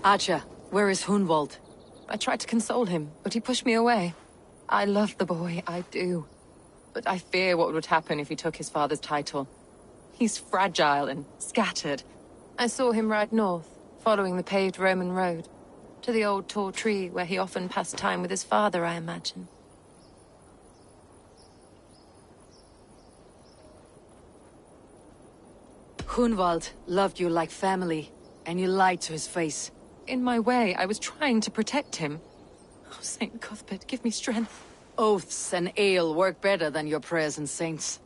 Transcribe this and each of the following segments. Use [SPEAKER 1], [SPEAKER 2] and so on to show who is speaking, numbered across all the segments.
[SPEAKER 1] Acha, where is Hunwald?
[SPEAKER 2] I tried to console him, but he pushed me away. I love the boy, I do. But I fear what would happen if he took his father's title. He's fragile and scattered. I saw him ride north, following the paved Roman road. To the old tall tree where he often passed time with his father, I imagine.
[SPEAKER 1] Hunwald loved you like family, and you lied to his face.
[SPEAKER 2] In my way, I was trying to protect him. Oh, Saint Cuthbert, give me strength.
[SPEAKER 1] Oaths and ale work better than your prayers and saints.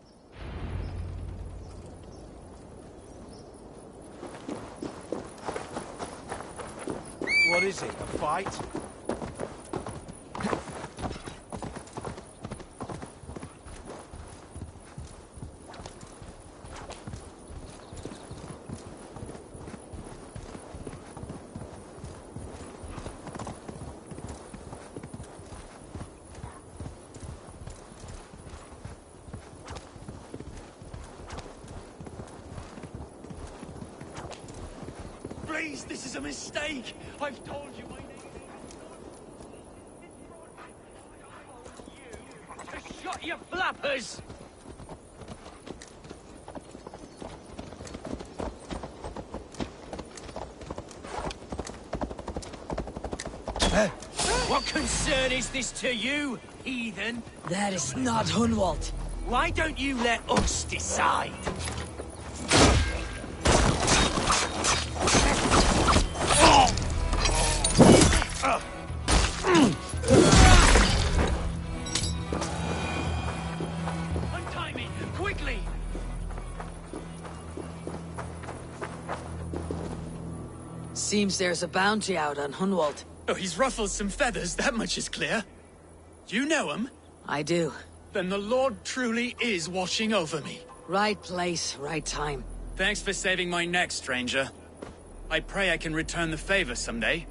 [SPEAKER 3] What is it, a fight? Please, this is a mistake! I've told you my name is... Shut your flappers! What concern is this to you, heathen?
[SPEAKER 1] That is not Hunwald.
[SPEAKER 3] Why don't you let us decide? Untie me, quickly!
[SPEAKER 1] Seems there's a bounty out on Hunwald.
[SPEAKER 3] Oh, he's ruffled some feathers, that much is clear. Do you know him?
[SPEAKER 1] I do.
[SPEAKER 3] Then the Lord truly is watching over me.
[SPEAKER 1] Right place, right time.
[SPEAKER 3] Thanks for saving my neck, stranger. I pray I can return the favor someday.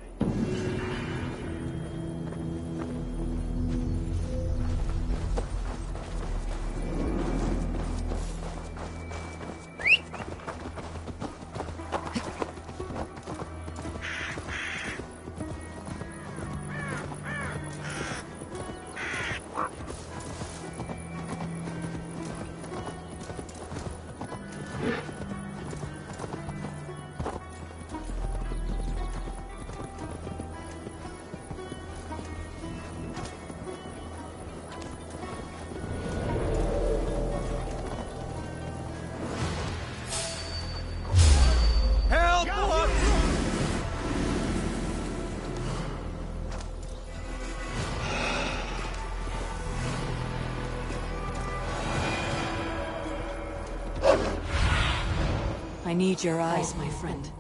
[SPEAKER 1] I need your eyes, my friend.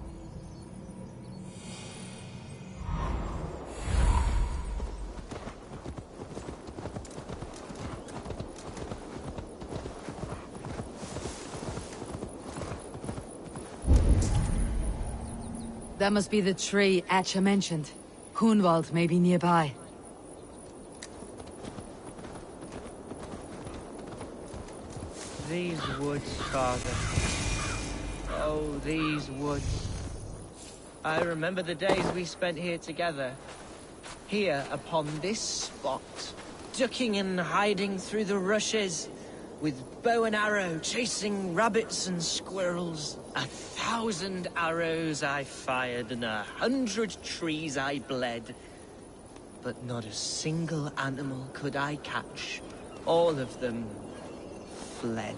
[SPEAKER 1] That must be the tree Atcha mentioned. Hunwald may be nearby.
[SPEAKER 4] These woods, Father. Oh, these woods. I remember the days we spent here together. Here, upon this spot. Ducking and hiding through the rushes. With bow and arrow, chasing rabbits and squirrels. 1,000 arrows I fired, and 100 trees I bled. But not a single animal could I catch. All of them fled.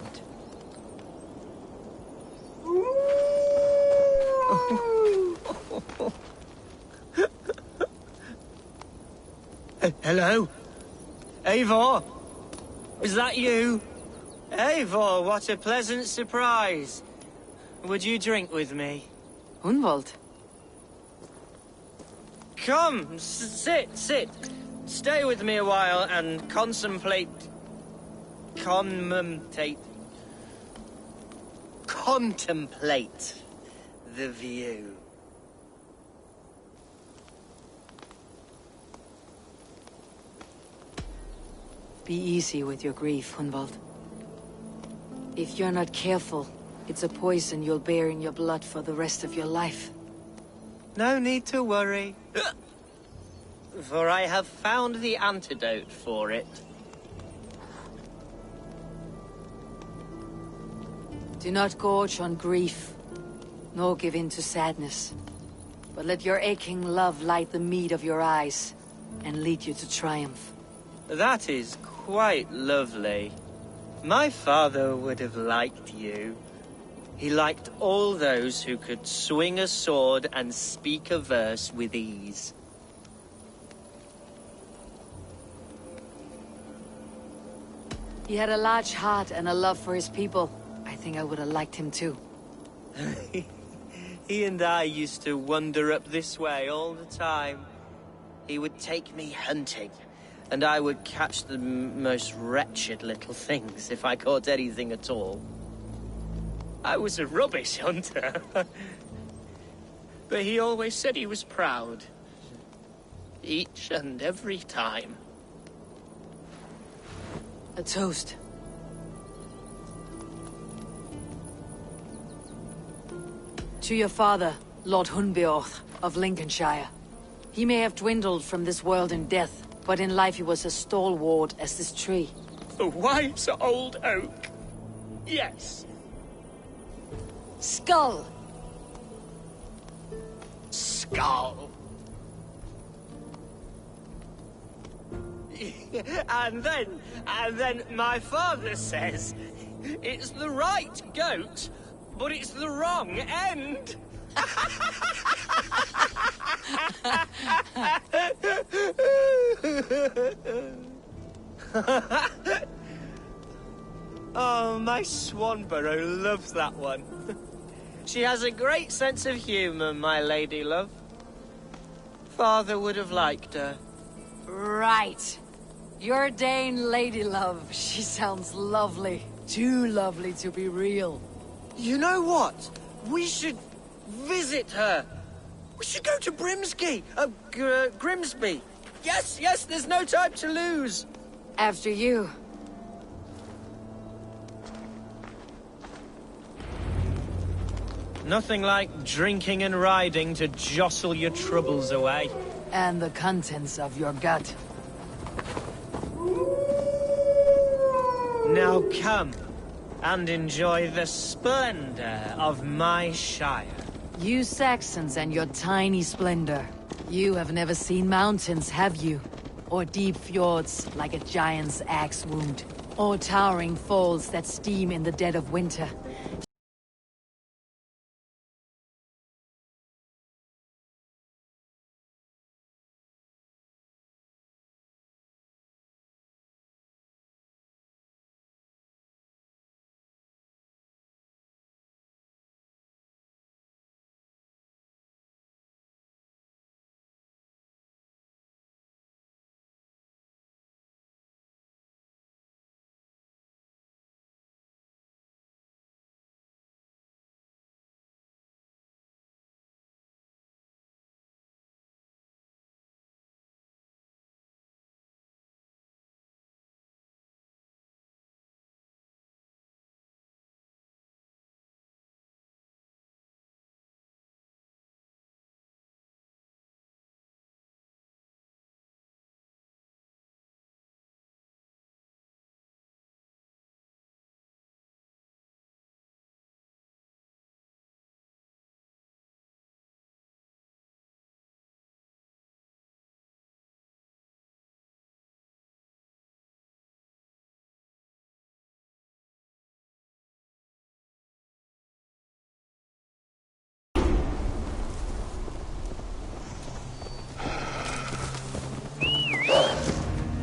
[SPEAKER 4] Hello? Eivor? Is that you? Eivor, what a pleasant surprise. Would you drink with me?
[SPEAKER 1] Hunwald?
[SPEAKER 4] Come, sit. Stay with me a while and contemplate the view.
[SPEAKER 1] Be easy with your grief, Hunwald. If you're not careful, it's a poison you'll bear in your blood for the rest of your life.
[SPEAKER 4] No need to worry. For I have found the antidote for it.
[SPEAKER 1] Do not gorge on grief, nor give in to sadness. But let your aching love light the mead of your eyes, and lead you to triumph.
[SPEAKER 4] That is quite lovely. My father would have liked you. He liked all those who could swing a sword and speak a verse with ease.
[SPEAKER 1] He had a large heart and a love for his people. I think I would have liked him too.
[SPEAKER 4] He and I used to wander up this way all the time. He would take me hunting, and I would catch the most wretched little things if I caught anything at all. I was a rubbish hunter. But he always said he was proud. Each and every time.
[SPEAKER 1] A toast. To your father, Lord Hunbeorth of Lincolnshire. He may have dwindled from this world in death, but in life he was as stalwart as this tree.
[SPEAKER 4] A wise old oak. Yes.
[SPEAKER 1] Skull!
[SPEAKER 4] Skull. And then my father says, it's the right goat, but it's the wrong end. Oh, my Swanborough loves that one. She has a great sense of humour, my lady love. Father would have liked her.
[SPEAKER 1] Right. Your Dane lady love. She sounds lovely. Too lovely to be real.
[SPEAKER 4] You know what? We should visit her. We should go to Grimsby. Grimsby. Yes, there's no time to lose.
[SPEAKER 1] After you.
[SPEAKER 4] Nothing like drinking and riding to jostle your troubles away.
[SPEAKER 1] And the contents of your gut.
[SPEAKER 4] Now come and enjoy the splendor of my shire.
[SPEAKER 1] You Saxons and your tiny splendor. You have never seen mountains, have you? Or deep fjords like a giant's axe wound. Or towering falls that steam in the dead of winter.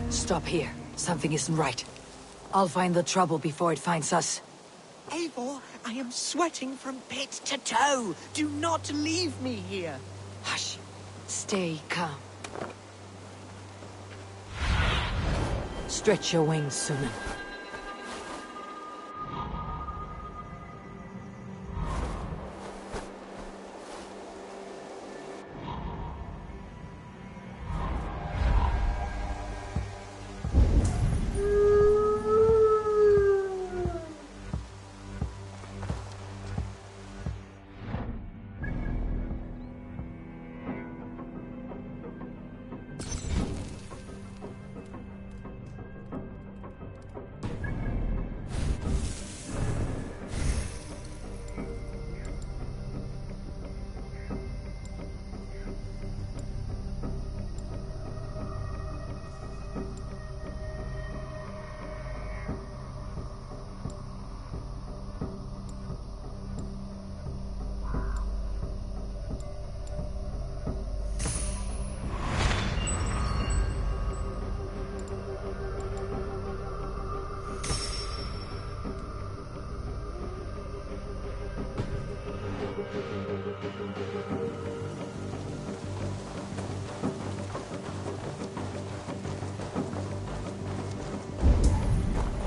[SPEAKER 1] Stop here. Something isn't right. I'll find the trouble before it finds us.
[SPEAKER 4] Eivor, I am sweating from pit to toe. Do not leave me here.
[SPEAKER 1] Hush. Stay calm. Stretch your wings, Sunan.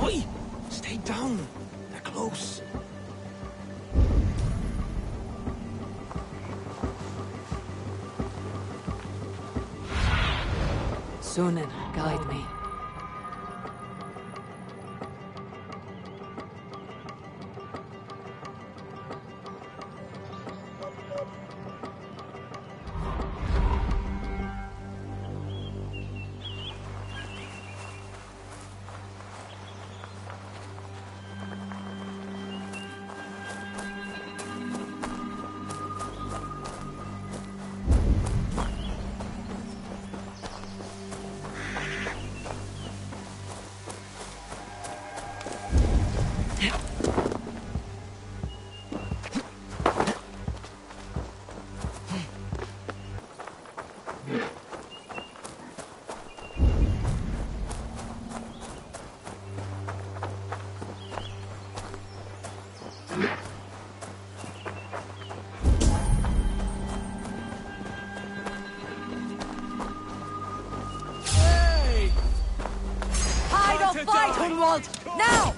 [SPEAKER 5] Oi! Stay down. They're close.
[SPEAKER 1] Sunan, guide me. Fight, Hunwald! Now!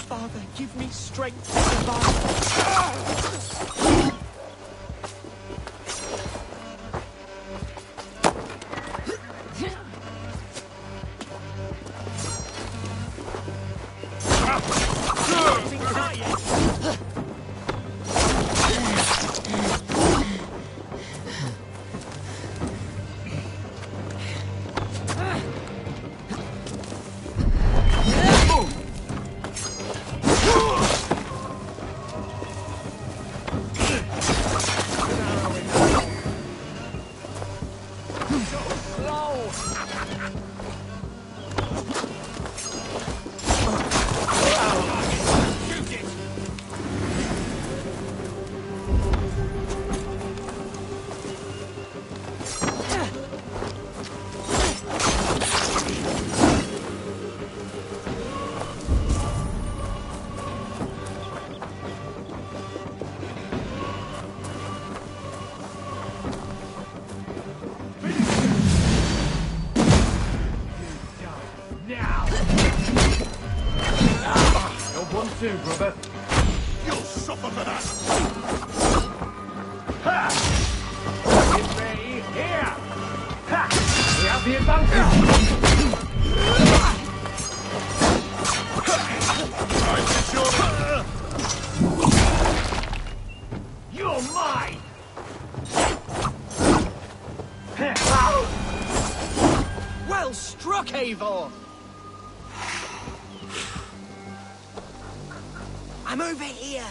[SPEAKER 4] Father, give me strength to survive.
[SPEAKER 6] Soon, brother.
[SPEAKER 5] You'll suffer for that!
[SPEAKER 6] Ha! Get ready, here! Ha! We have the advantage! You're mine!
[SPEAKER 4] Well struck, Eivor! I'm over here.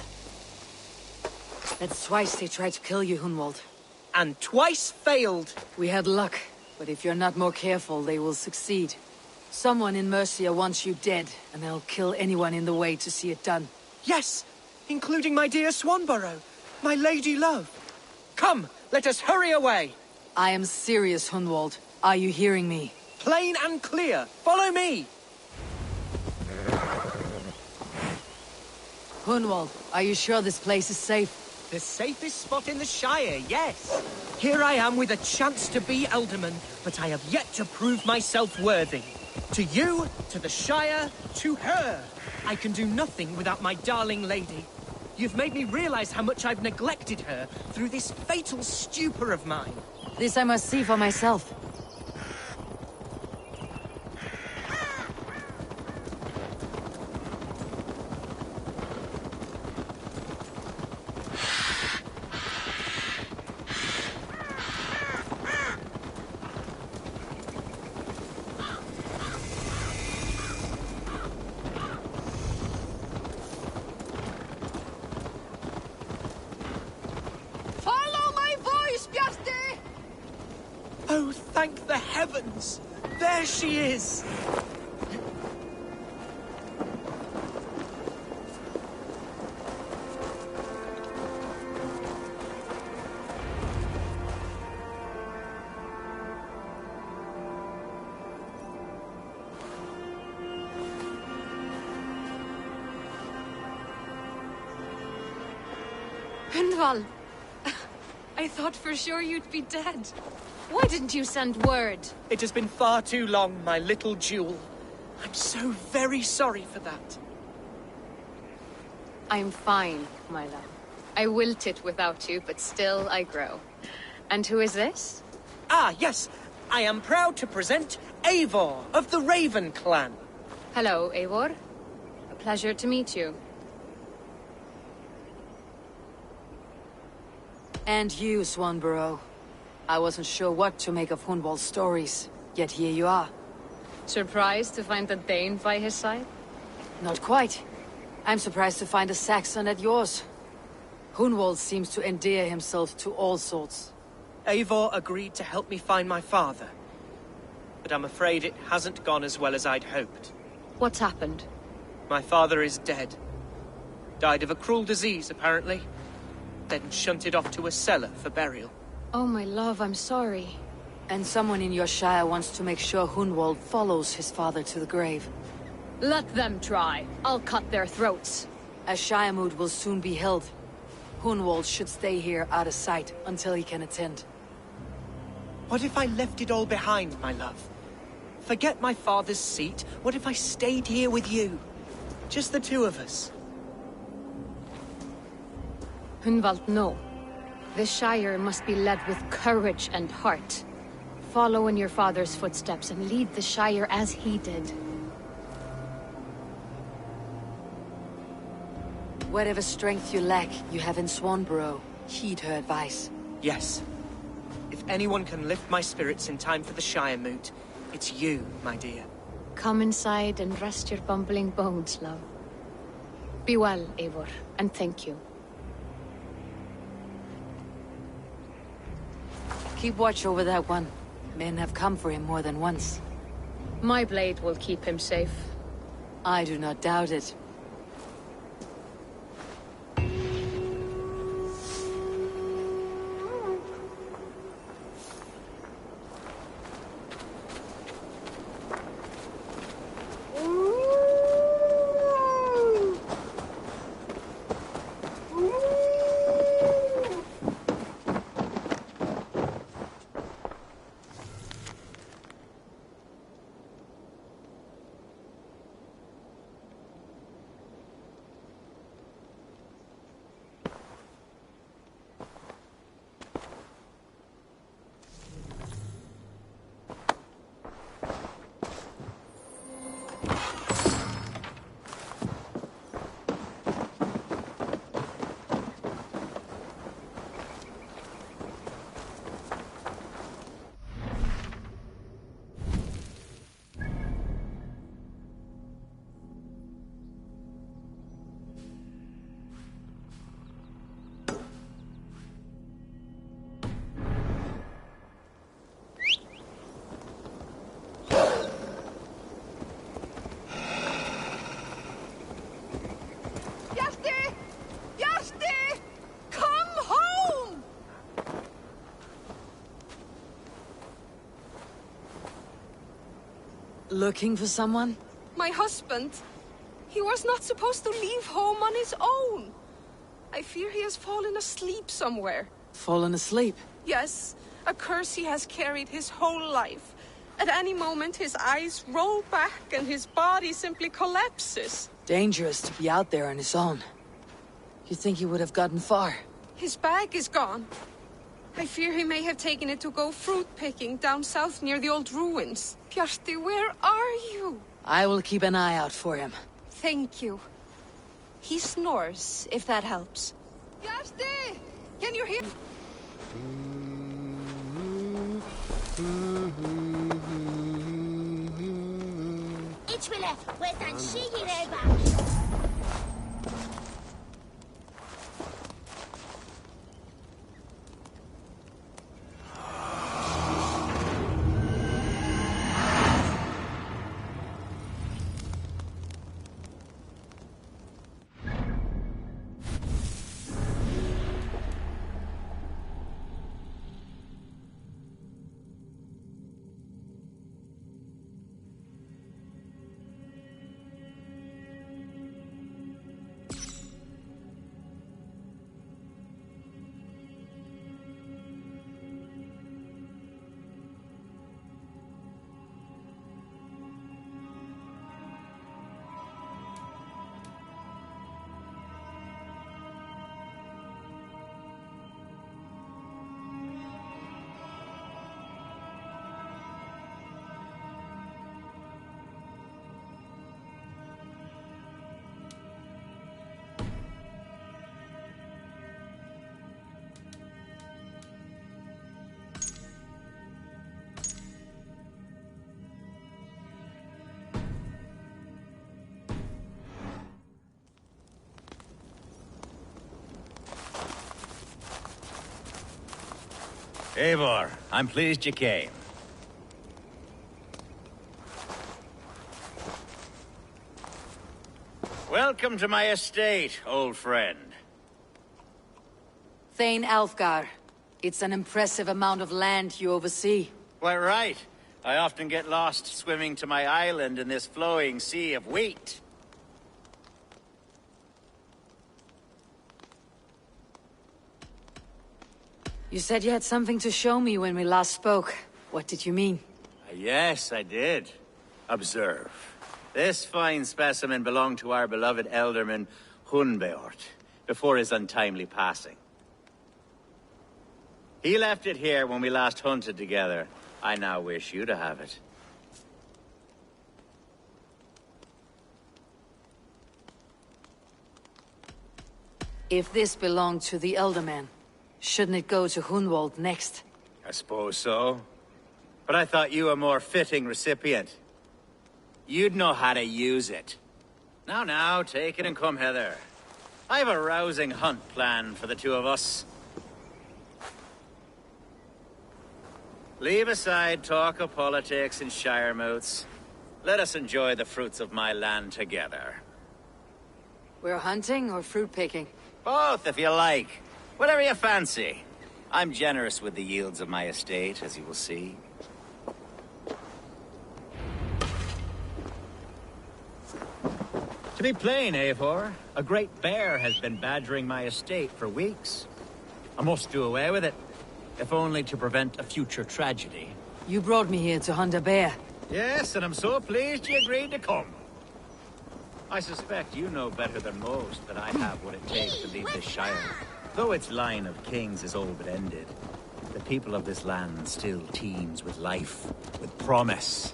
[SPEAKER 1] That's twice they tried to kill you, Hunwald.
[SPEAKER 4] And twice failed.
[SPEAKER 1] We had luck, but if you're not more careful, they will succeed. Someone in Mercia wants you dead, and they'll kill anyone in the way to see it done.
[SPEAKER 4] Yes, including my dear Swanborough, my lady love. Come, let us hurry away.
[SPEAKER 1] I am serious, Hunwald. Are you hearing me?
[SPEAKER 4] Plain and clear. Follow me.
[SPEAKER 1] Hunwald, are you sure this place is safe?
[SPEAKER 4] The safest spot in the Shire, yes. Here I am with a chance to be Alderman, but I have yet to prove myself worthy. To you, to the Shire, to her. I can do nothing without my darling lady. You've made me realize how much I've neglected her through this fatal stupor of mine.
[SPEAKER 1] This I must see for myself.
[SPEAKER 4] Oh, thank the heavens! There she is!
[SPEAKER 2] Hunwald! I thought for sure you'd be dead. Why didn't you send word?
[SPEAKER 4] It has been far too long, my little jewel. I'm so very sorry for that.
[SPEAKER 2] I'm fine, my love. I wilted without you, but still I grow. And who is this?
[SPEAKER 4] Ah, yes. I am proud to present Eivor of the Raven clan.
[SPEAKER 2] Hello, Eivor. A pleasure to meet you.
[SPEAKER 1] And you, Swanborough. I wasn't sure what to make of Hunwald's stories, yet here you are.
[SPEAKER 2] Surprised to find a Dane by his side?
[SPEAKER 1] Not quite. I'm surprised to find a Saxon at yours. Hunwald seems to endear himself to all sorts.
[SPEAKER 4] Eivor agreed to help me find my father. But I'm afraid it hasn't gone as well as I'd hoped.
[SPEAKER 2] What's happened?
[SPEAKER 4] My father is dead. Died of a cruel disease, apparently. Then shunted off to a cellar for burial.
[SPEAKER 2] Oh, my love, I'm sorry.
[SPEAKER 1] And someone in your shire wants to make sure Hunwald follows his father to the grave.
[SPEAKER 2] Let them try. I'll cut their throats.
[SPEAKER 1] A shire moot will soon be held. Hunwald should stay here out of sight until he can attend.
[SPEAKER 4] What if I left it all behind, my love? Forget my father's seat. What if I stayed here with you? Just the two of us.
[SPEAKER 2] Hunwald, no. The Shire must be led with courage and heart. Follow in your father's footsteps and lead the Shire as he did.
[SPEAKER 1] Whatever strength you lack, you have in Swanborough. Heed her advice.
[SPEAKER 4] Yes. If anyone can lift my spirits in time for the Shire moot, it's you, my dear.
[SPEAKER 2] Come inside and rest your bumbling bones, love. Be well, Eivor, and thank you.
[SPEAKER 1] Keep watch over that one. Men have come for him more than once.
[SPEAKER 2] My blade will keep him safe.
[SPEAKER 1] I do not doubt it. Looking for someone?
[SPEAKER 7] My husband. He was not supposed to leave home on his own. I fear he has fallen asleep somewhere.
[SPEAKER 1] Fallen asleep?
[SPEAKER 7] Yes, a curse he has carried his whole life. At any moment, his eyes roll back and his body simply collapses.
[SPEAKER 1] Dangerous to be out there on his own. You think he would have gotten far?
[SPEAKER 7] His bag is gone. I fear he may have taken it to go fruit picking down south near the old ruins. Kjersti, where are you?
[SPEAKER 1] I will keep an eye out for him.
[SPEAKER 7] Thank you. He snores, if that helps. Kjersti! Can you hear?
[SPEAKER 8] Eivor, I'm pleased you came. Welcome to my estate, old friend.
[SPEAKER 1] Thane Alfgar. It's an impressive amount of land you oversee.
[SPEAKER 8] Quite right. I often get lost swimming to my island in this flowing sea of wheat.
[SPEAKER 1] You said you had something to show me when we last spoke. What did you mean?
[SPEAKER 8] Yes, I did. Observe. This fine specimen belonged to our beloved elderman, Hunbeort, before his untimely passing. He left it here when we last hunted together. I now wish you to have it.
[SPEAKER 1] If this belonged to the Elderman, shouldn't it go to Hunwald next?
[SPEAKER 8] I suppose so. But I thought you a more fitting recipient. You'd know how to use it. Now, take it and come hither. I have a rousing hunt planned for the two of us. Leave aside talk of politics and shire moots. Let us enjoy the fruits of my land together.
[SPEAKER 1] We're hunting or fruit picking?
[SPEAKER 8] Both, if you like. Whatever you fancy. I'm generous with the yields of my estate, as you will see. To be plain, Eivor, a great bear has been badgering my estate for weeks. I must do away with it, if only to prevent a future tragedy.
[SPEAKER 1] You brought me here to hunt a bear.
[SPEAKER 8] Yes, and I'm so pleased you agreed to come. I suspect you know better than most that I have what it takes to lead this shire. Though its line of kings is all but ended, the people of this land still teems with life, with promise.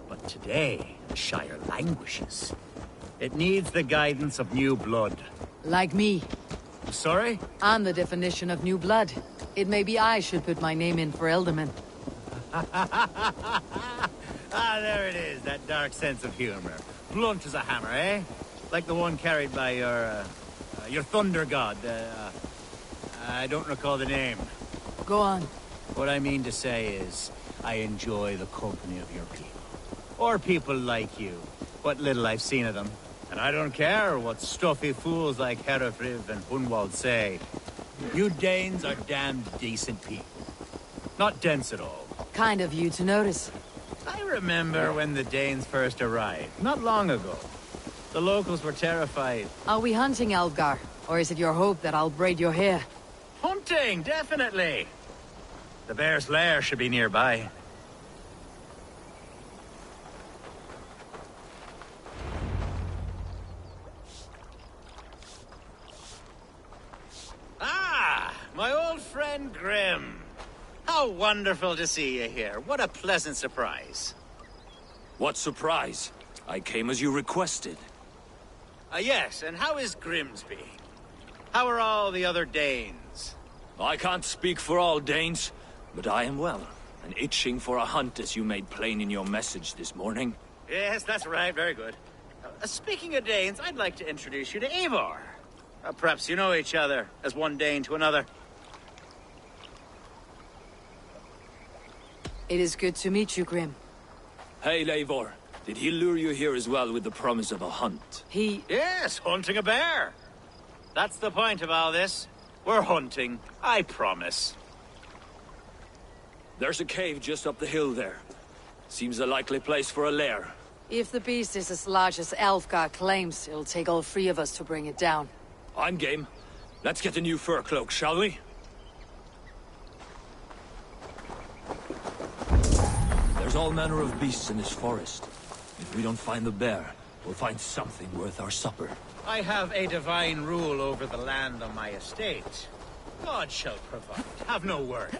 [SPEAKER 8] But today, the shire languishes. It needs the guidance of new blood.
[SPEAKER 1] Like me.
[SPEAKER 8] Sorry?
[SPEAKER 1] I'm the definition of new blood. It may be I should put my name in for Elderman.
[SPEAKER 8] Ah, there it is, that dark sense of humor. Blunt as a hammer, eh? Like the one carried by your thunder god. I don't recall the name.
[SPEAKER 1] Go on.
[SPEAKER 8] What I mean to say is, I enjoy the company of your people. Or people like you. What little I've seen of them. And I don't care what stuffy fools like Herefriv and Hunwald say. You Danes are damned decent people. Not dense at all.
[SPEAKER 1] Kind of you to notice.
[SPEAKER 8] I remember when the Danes first arrived, not long ago. The locals were terrified.
[SPEAKER 1] Are we hunting Alfgar? Or is it your hope that I'll braid your hair?
[SPEAKER 8] Hunting, definitely! The bear's lair should be nearby. Ah, my old friend Grim. How wonderful to see you here. What a pleasant surprise.
[SPEAKER 9] What surprise? I came as you requested.
[SPEAKER 8] Yes, and how is Grimsby? How are all the other Danes?
[SPEAKER 9] I can't speak for all Danes, but I am well, and itching for a hunt as you made plain in your message this morning.
[SPEAKER 8] Yes, that's right. Very good. Speaking of Danes, I'd like to introduce you to Eivor. Perhaps you know each other, as one Dane to another.
[SPEAKER 1] It is good to meet you, Grim.
[SPEAKER 9] Hey, Eivor. Did he lure you here as well with the promise of a hunt?
[SPEAKER 8] Yes, hunting a bear. That's the point of all this. We're hunting, I promise.
[SPEAKER 9] There's a cave just up the hill there. Seems a likely place for a lair.
[SPEAKER 1] If the beast is as large as Alfgar claims, it'll take all three of us to bring it down.
[SPEAKER 9] I'm game. Let's get a new fur cloak, shall we? There's all manner of beasts in this forest. If we don't find the bear, we'll find something worth our supper.
[SPEAKER 8] I have a divine rule over the land on my estate. God shall provide. Have no worry.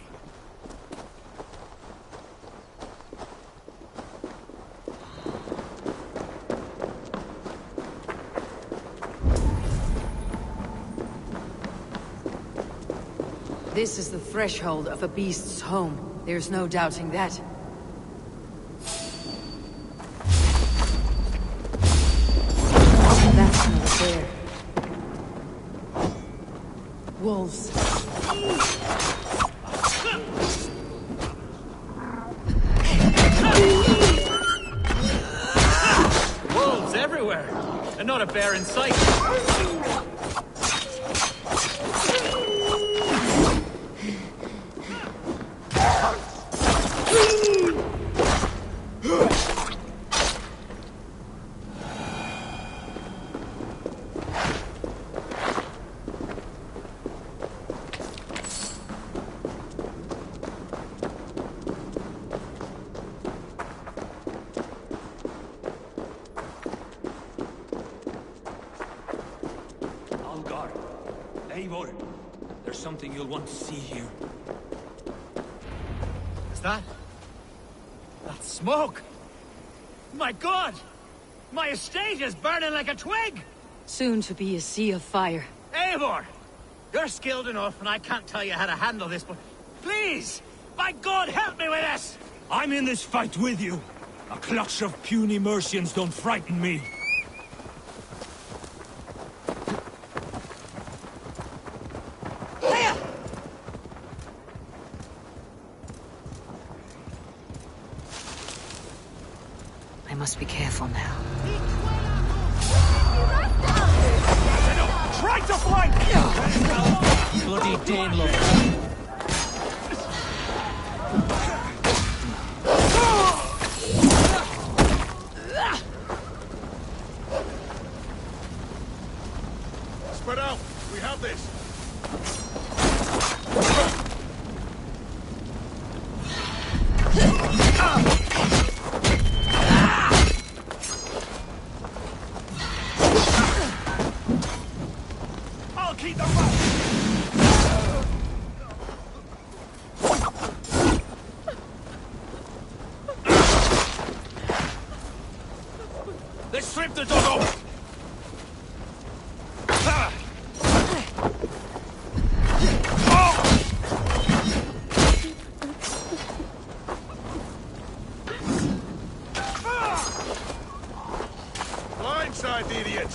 [SPEAKER 1] This is the threshold of a beast's home. There's no doubting that. That's not a bear. Wolves.
[SPEAKER 3] a bear in sight.
[SPEAKER 9] Eivor, there's something you'll want to see here.
[SPEAKER 8] Is that? That's smoke! My god! My estate is burning like a twig!
[SPEAKER 1] Soon to be a sea of fire.
[SPEAKER 8] Eivor! You're skilled enough, and I can't tell you how to handle this, but please! By God, help me with this!
[SPEAKER 9] I'm in this fight with you. A clutch of puny Mercians don't frighten me.
[SPEAKER 1] I must be careful now.
[SPEAKER 9] Try to flank!
[SPEAKER 4] Bloody Danelove.
[SPEAKER 6] Spread out! We have this!
[SPEAKER 9] I'll keep the rope! Let's strip the dog off!
[SPEAKER 6] Blindside the idiot!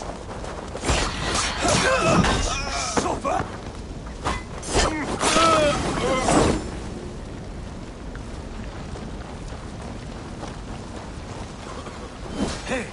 [SPEAKER 9] Suffer! Hey!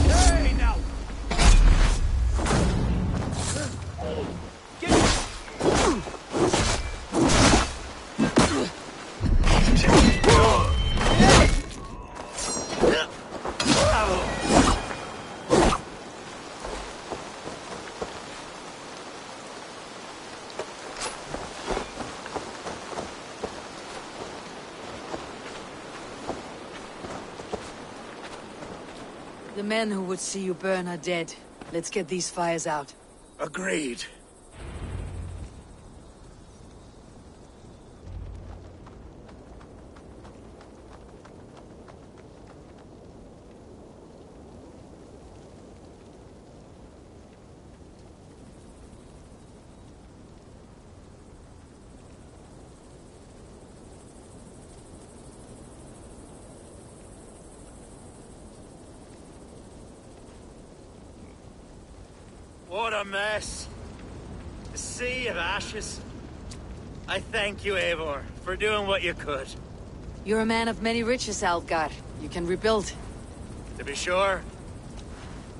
[SPEAKER 9] Hey, now!
[SPEAKER 1] The men who would see you burn are dead. Let's get these fires out.
[SPEAKER 8] Agreed. What a mess. A sea of ashes. I thank you, Eivor, for doing what you could.
[SPEAKER 1] You're a man of many riches, Algar. You can rebuild.
[SPEAKER 8] To be sure.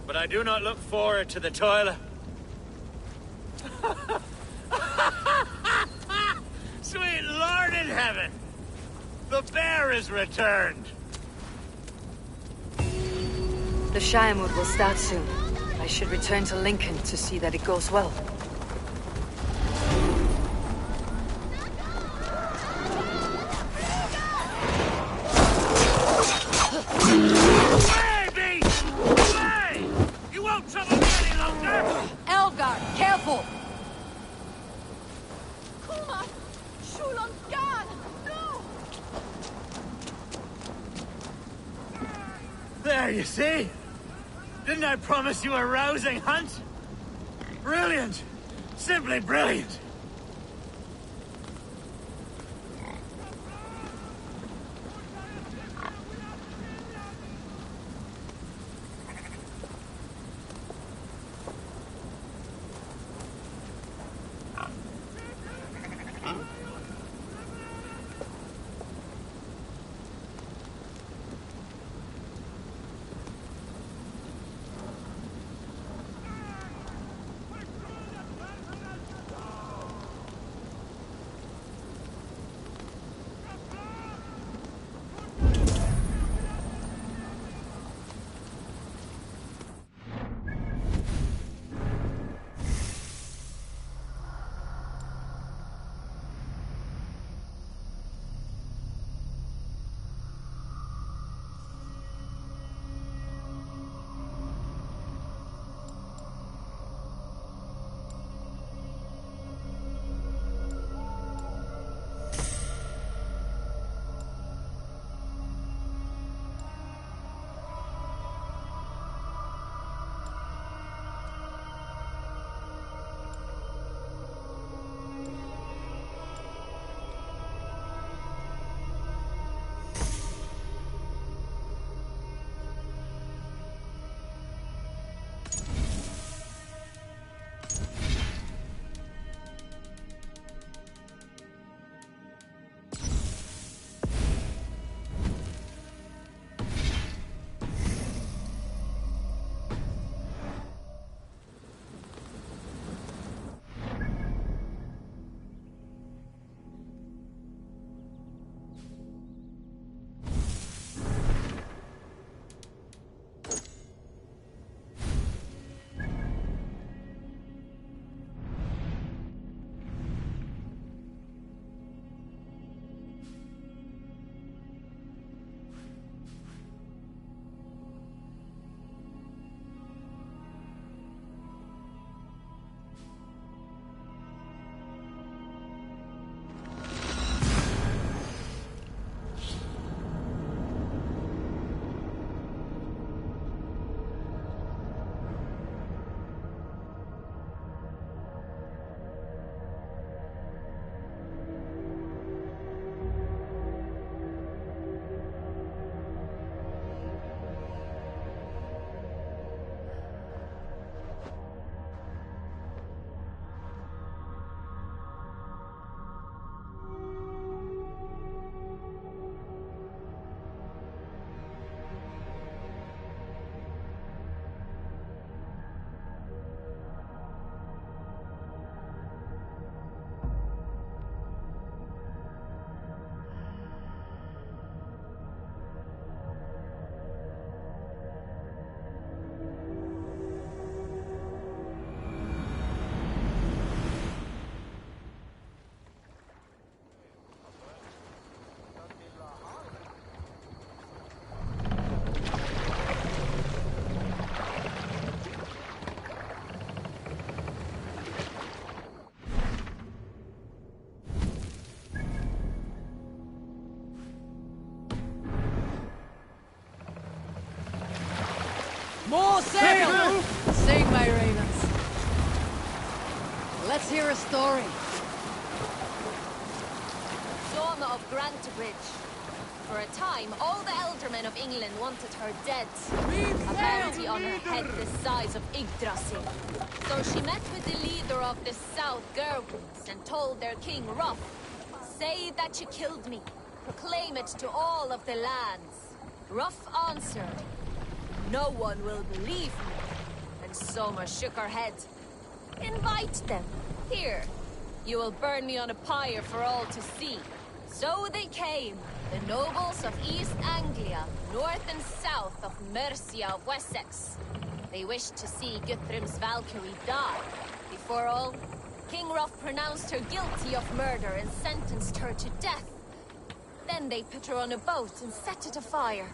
[SPEAKER 8] But I do not look forward to the toil. Sweet Lord in heaven! The bear is returned!
[SPEAKER 1] The Shiremood will start soon. I should return to Lincoln to see that it goes well.
[SPEAKER 8] There, you see? Didn't I promise you a rousing hunt? Brilliant! Simply brilliant!
[SPEAKER 1] More sail! Sing, my ravens. Let's hear a story.
[SPEAKER 10] Soma of Grantebridge. For a time, all the eldermen of England wanted her dead. A bounty on her head the size of Yggdrasil. So she met with the leader of the South Gerwins and told their king Ruff, "Say that you killed me. Proclaim it to all of the lands." Ruff answered, "No one will believe me." And Soma shook her head. "Invite them. Here, you will burn me on a pyre for all to see." So they came, the nobles of East Anglia, north and south of Mercia of Wessex. They wished to see Guthrum's Valkyrie die. Before all, King Ruff pronounced her guilty of murder and sentenced her to death. Then they put her on a boat and set it afire.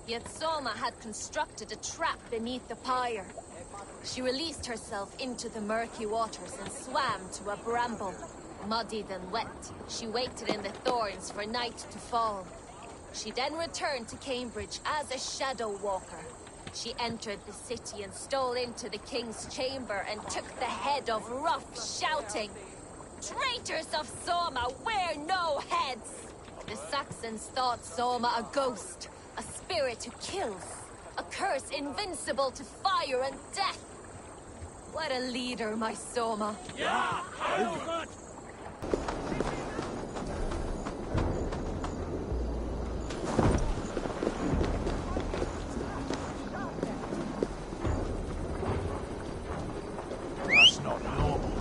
[SPEAKER 10] Yet Soma had constructed a trap beneath the pyre. She released herself into the murky waters and swam to a bramble. Muddied and wet, she waited in the thorns for night to fall. She then returned to Cambridge as a shadow walker. She entered the city and stole into the king's chamber and took the head of Ruff, shouting, "Traitors of Soma wear no heads!" The Saxons thought Soma a ghost, a spirit who kills, a curse invincible to fire and death. What a leader, my Soma.
[SPEAKER 6] Yeah,
[SPEAKER 5] That's not normal.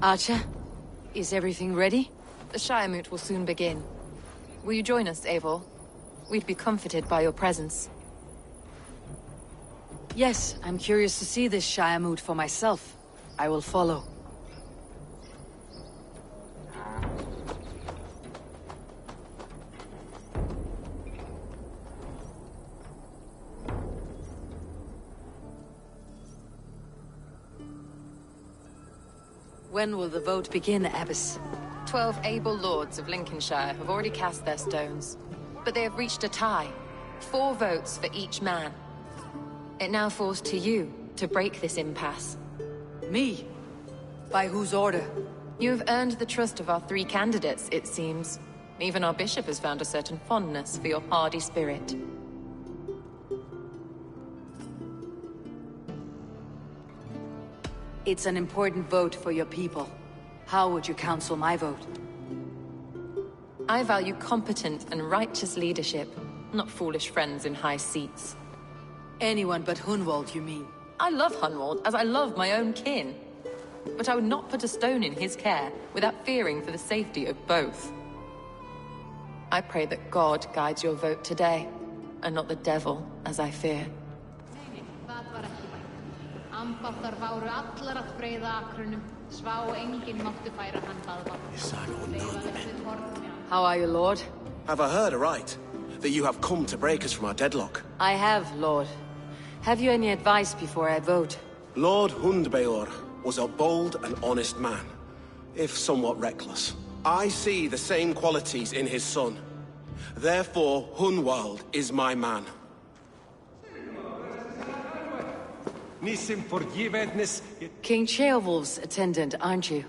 [SPEAKER 1] Archer, is everything ready?
[SPEAKER 2] The Shiremoot will soon begin. Will you join us, Eivor? We'd be comforted by your presence.
[SPEAKER 1] Yes, I'm curious to see this Shiremoot for myself. I will follow. When will the vote begin, Abbess?
[SPEAKER 2] 12 able lords of Lincolnshire have already cast their stones, but they have reached a tie. 4 votes for each man. It now falls to you to break this impasse.
[SPEAKER 1] Me? By whose order?
[SPEAKER 2] You have earned the trust of our 3 candidates, it seems. Even our bishop has found a certain fondness for your hardy spirit.
[SPEAKER 1] It's an important vote for your people. How would you counsel my vote?
[SPEAKER 2] I value competent and righteous leadership, not foolish friends in high seats.
[SPEAKER 1] Anyone but Hunwald, you mean?
[SPEAKER 2] I love Hunwald, as I love my own kin. But I would not put a stone in his care without fearing for the safety of both. I pray that God guides your vote today, and not the devil, as I fear.
[SPEAKER 1] How are you, Lord?
[SPEAKER 11] Have I heard aright? That you have come to break us from our deadlock?
[SPEAKER 1] I have, Lord. Have you any advice before I vote?
[SPEAKER 11] Lord Hundbeor was a bold and honest man, if somewhat reckless. I see the same qualities in his son. Therefore, Hunwald is my man.
[SPEAKER 1] King Ceolwulf's attendant, aren't you?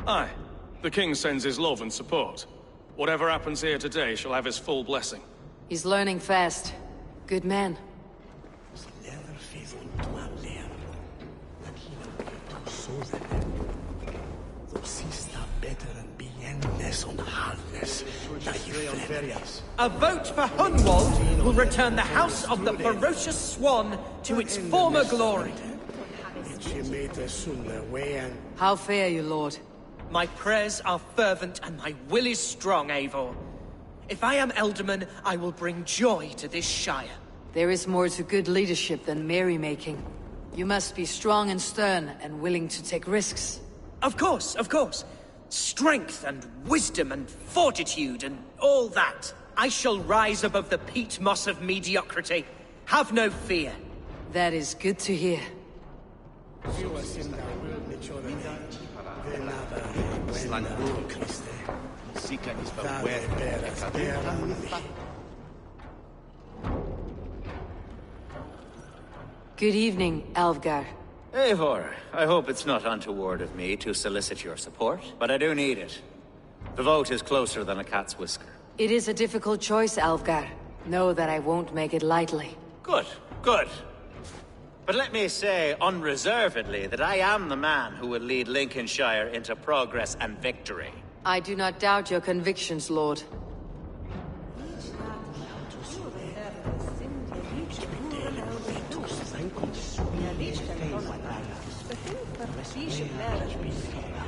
[SPEAKER 12] Aye. The king sends his love and support. Whatever happens here today shall have his full blessing.
[SPEAKER 1] He's learning fast. Good man.
[SPEAKER 4] A vote for Hunwald will return the House of the Ferocious Swan to its former glory.
[SPEAKER 1] How fare you, Lord?
[SPEAKER 4] My prayers are fervent and my will is strong, Eivor. If I am Elderman, I will bring joy to this Shire.
[SPEAKER 1] There is more to good leadership than merrymaking. You must be strong and stern and willing to take risks.
[SPEAKER 4] Of course, of course. Strength and wisdom and fortitude and all that. I shall rise above the peat moss of mediocrity. Have no fear.
[SPEAKER 1] That is good to hear. Good evening, Alvgar.
[SPEAKER 8] Eivor, I hope it's not untoward of me to solicit your support, but I do need it. The vote is closer than a cat's whisker.
[SPEAKER 1] It is a difficult choice, Alvgar. Know that I won't make it lightly.
[SPEAKER 8] Good, good. But let me say unreservedly that I am the man who will lead Lincolnshire into progress and victory.
[SPEAKER 1] I do not doubt your convictions, Lord.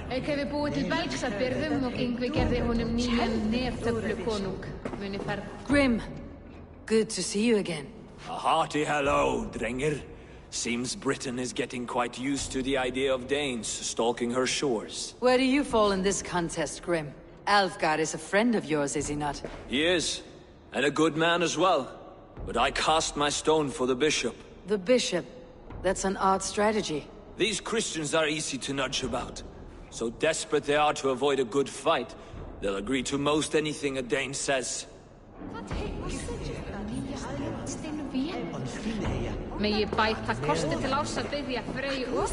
[SPEAKER 13] Ik heb búið til belgsabyrðum og Yngvi gerði honum nýjan neftöflukonung. Muni fara.
[SPEAKER 1] Grim, good to see you again.
[SPEAKER 9] A hearty hello, Drenger. Seems Britain is getting quite used to the idea of Danes stalking her shores.
[SPEAKER 1] Where do you fall in this contest, Grim? Alfgard is a friend of yours, is he not?
[SPEAKER 9] He is, and a good man as well. But I cast my stone for the bishop.
[SPEAKER 1] The bishop? That's an odd strategy.
[SPEAKER 9] These Christians are easy to nudge about. So desperate they are to avoid a good fight, they'll agree to most anything a Dane says.
[SPEAKER 13] Megi bæta kosti til árs að biðja Frey og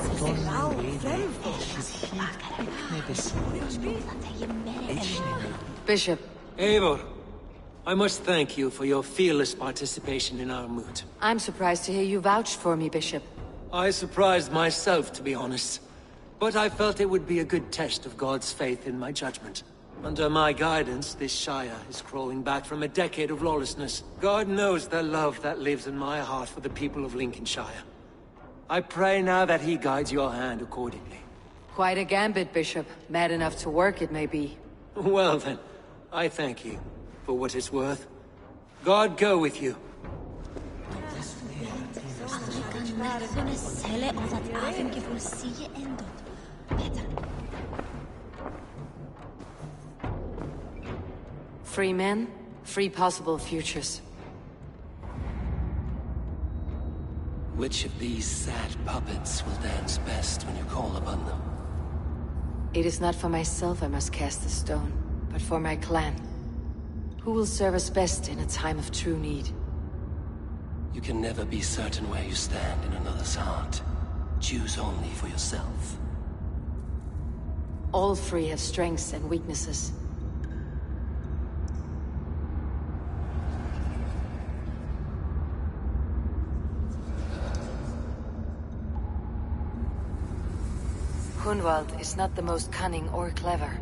[SPEAKER 1] Bishop.
[SPEAKER 14] Eivor, I must thank you for your fearless participation in our moot.
[SPEAKER 1] I'm surprised to hear you vouch for me, Bishop.
[SPEAKER 14] I surprised myself, to be honest. But I felt it would be a good test of God's faith in my judgment. Under my guidance, this Shire is crawling back from a decade of lawlessness. God knows the love that lives in my heart for the people of Lincolnshire. I pray now that he guides your hand accordingly.
[SPEAKER 1] Quite a gambit, Bishop. Mad enough to work, it may be.
[SPEAKER 14] Well then, I thank you, for what it's worth. God go with you.
[SPEAKER 1] Free men, free possible futures.
[SPEAKER 5] Which of these sad puppets will dance best when you call upon them?
[SPEAKER 1] It is not for myself I must cast the stone, but for my clan. Who will serve us best in a time of true need?
[SPEAKER 5] You can never be certain where you stand in another's heart. Choose only for yourself.
[SPEAKER 1] All three have strengths and weaknesses. Hunwald is not the most cunning or clever,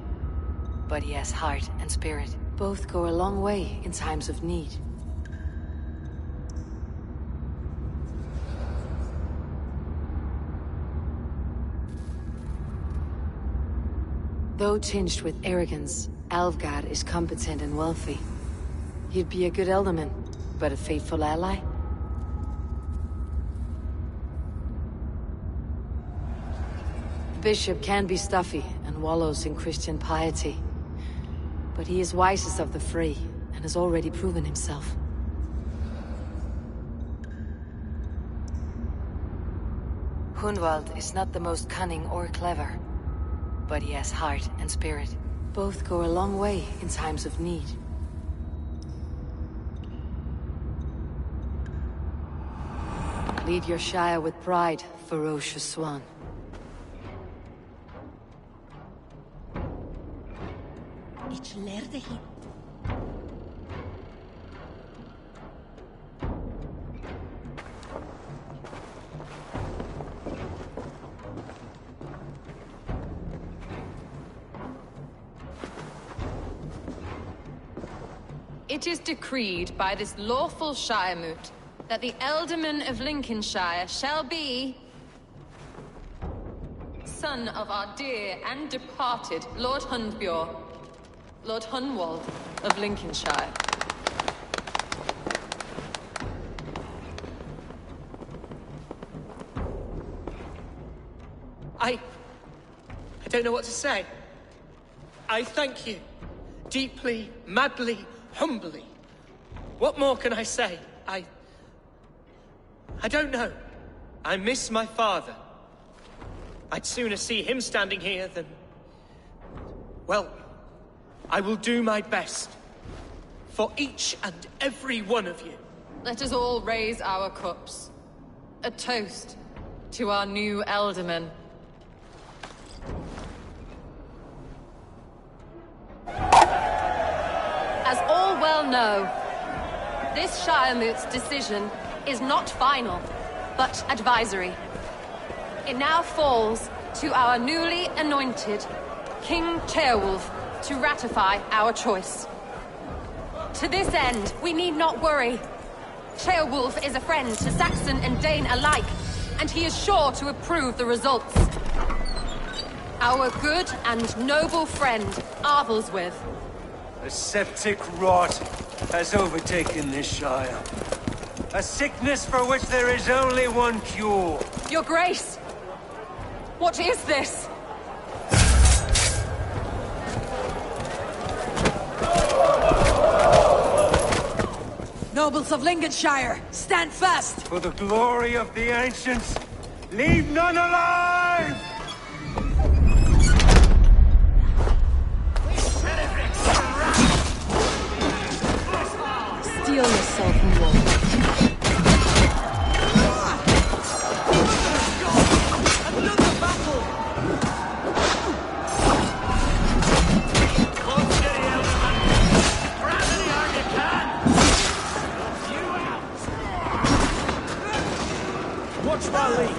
[SPEAKER 1] but he has heart and spirit. Both go a long way in times of need. Though tinged with arrogance, Alfgard is competent and wealthy. He'd be a good alderman, but a faithful ally? Bishop can be stuffy and wallows in Christian piety. But he is wisest of the three, and has already proven himself. Hunwald is not the most cunning or clever, but he has heart and spirit. Both go a long way in times of need. Lead your Shire with pride, ferocious swan.
[SPEAKER 2] It is decreed by this lawful Shire moot that the Alderman of Lincolnshire shall be son of our dear and departed Lord Hundbjorn, Lord Hunwald of Lincolnshire.
[SPEAKER 4] I don't know what to say. I thank you. Deeply, madly, humbly. What more can I say? I don't know. I miss my father. I'd sooner see him standing here than... Well, I will do my best. For each and every one of you.
[SPEAKER 2] Let us all raise our cups. A toast to our new Alderman. As all well know, This Shiremoot's decision is not final, but advisory. It now falls to our newly anointed King Ceolwulf to ratify our choice. To this end, we need not worry. Ceolwulf is a friend to Saxon and Dane alike, and he is sure to approve the results. Our good and noble friend, Arthelswith.
[SPEAKER 14] A septic rot has overtaken this Shire. A sickness for which there is only one cure.
[SPEAKER 2] Your Grace! What is this?
[SPEAKER 1] Nobles of Lincolnshire, stand fast!
[SPEAKER 14] For the glory of the ancients, leave none alive!
[SPEAKER 1] Steel yourself, Hunwald.
[SPEAKER 3] Watch my lead.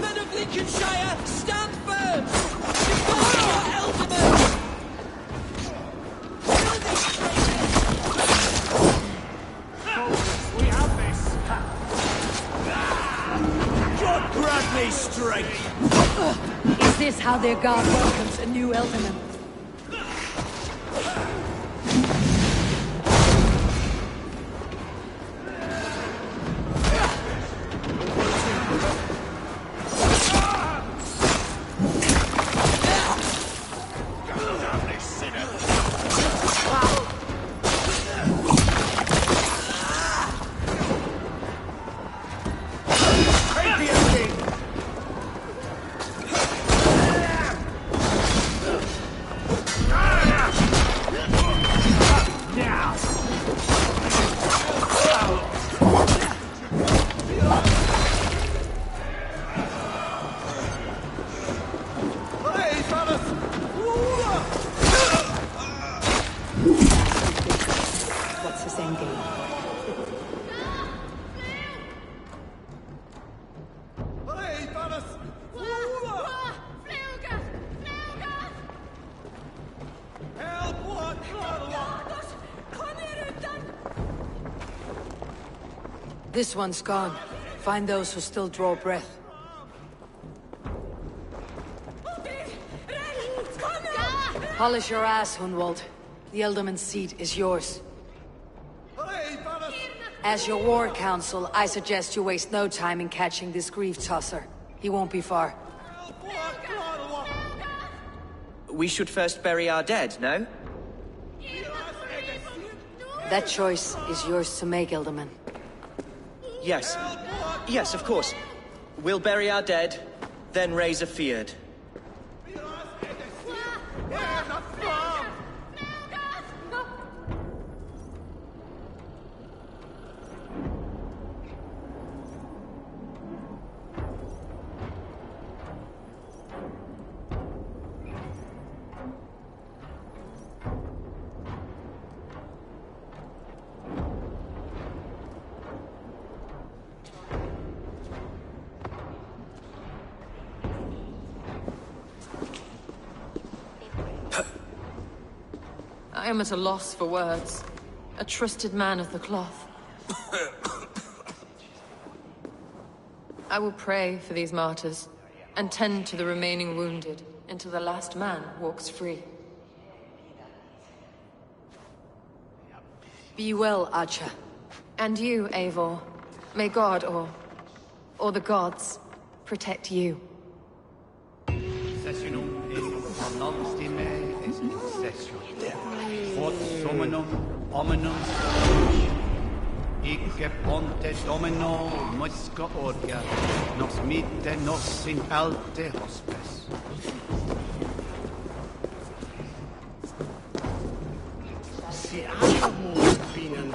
[SPEAKER 4] Men of Lincolnshire, stand firm! Defend your ealdorman!
[SPEAKER 3] We have this. God grant me strength.
[SPEAKER 1] Is this how their god welcomes a new Elderman? What's his end game? This one's gone. Find those who still draw breath. Polish your ass, Hunwald. The Ealdorman's seat is yours. As your war council, I suggest you waste no time in catching this grief tosser. He won't be far.
[SPEAKER 4] We should first bury our dead, no?
[SPEAKER 1] That choice is yours to make, Ealdorman.
[SPEAKER 4] Yes. Yes, of course. We'll bury our dead, then raise a feard.
[SPEAKER 2] I am at a loss for words. A trusted man of the cloth. I will pray for these martyrs, and tend to the remaining wounded, until the last man walks free.
[SPEAKER 1] Be well, Archer.
[SPEAKER 2] And you, Eivor. May God, or the gods, protect you.
[SPEAKER 15] Icke ponte domino musca orga, nos mitte nos in alte hospes.
[SPEAKER 11] Si animum binen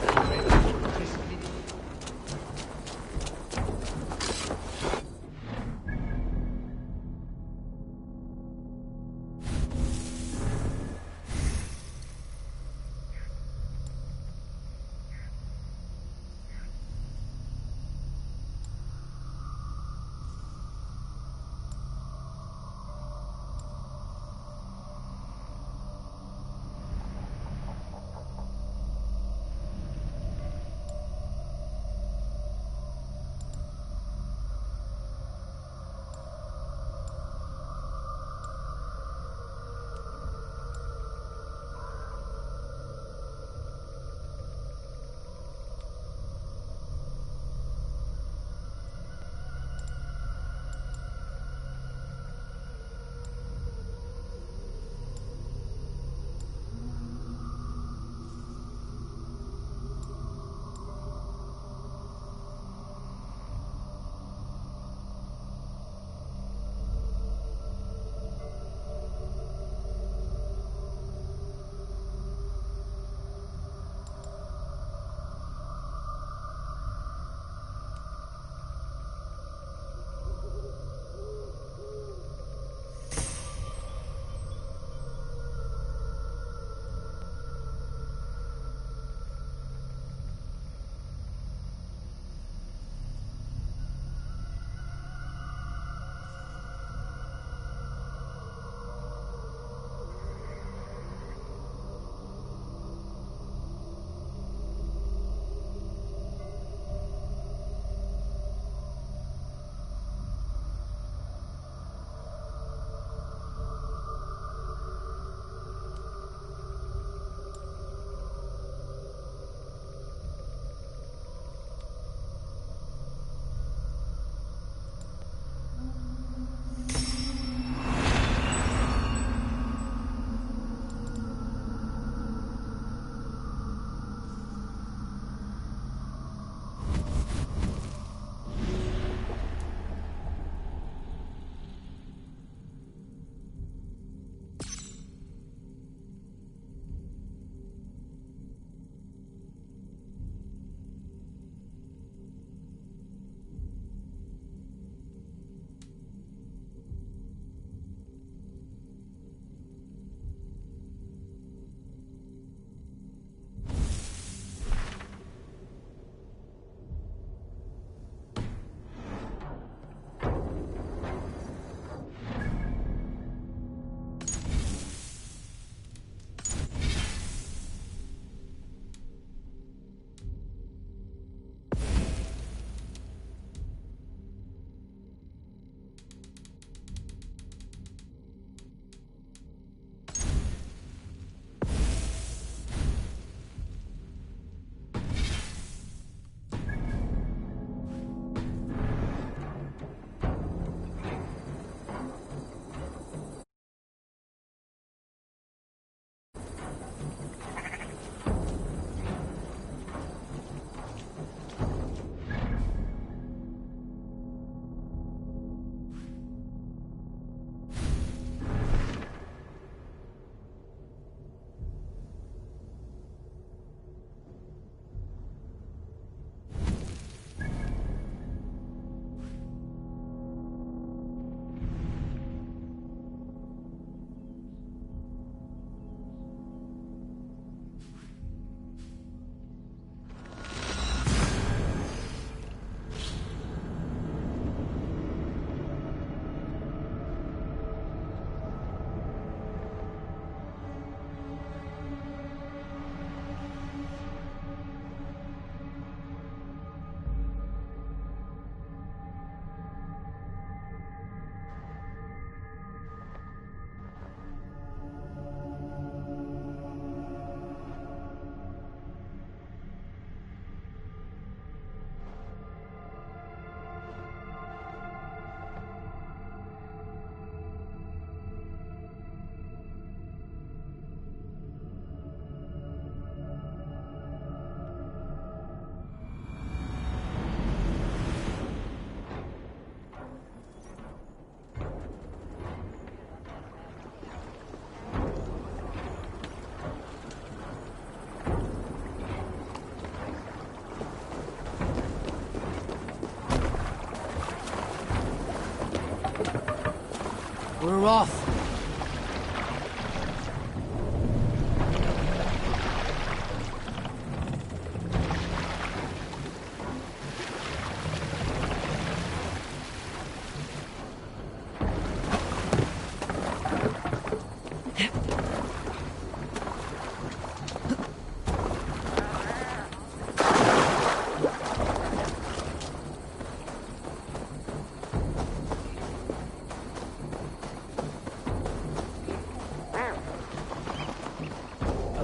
[SPEAKER 1] We're off.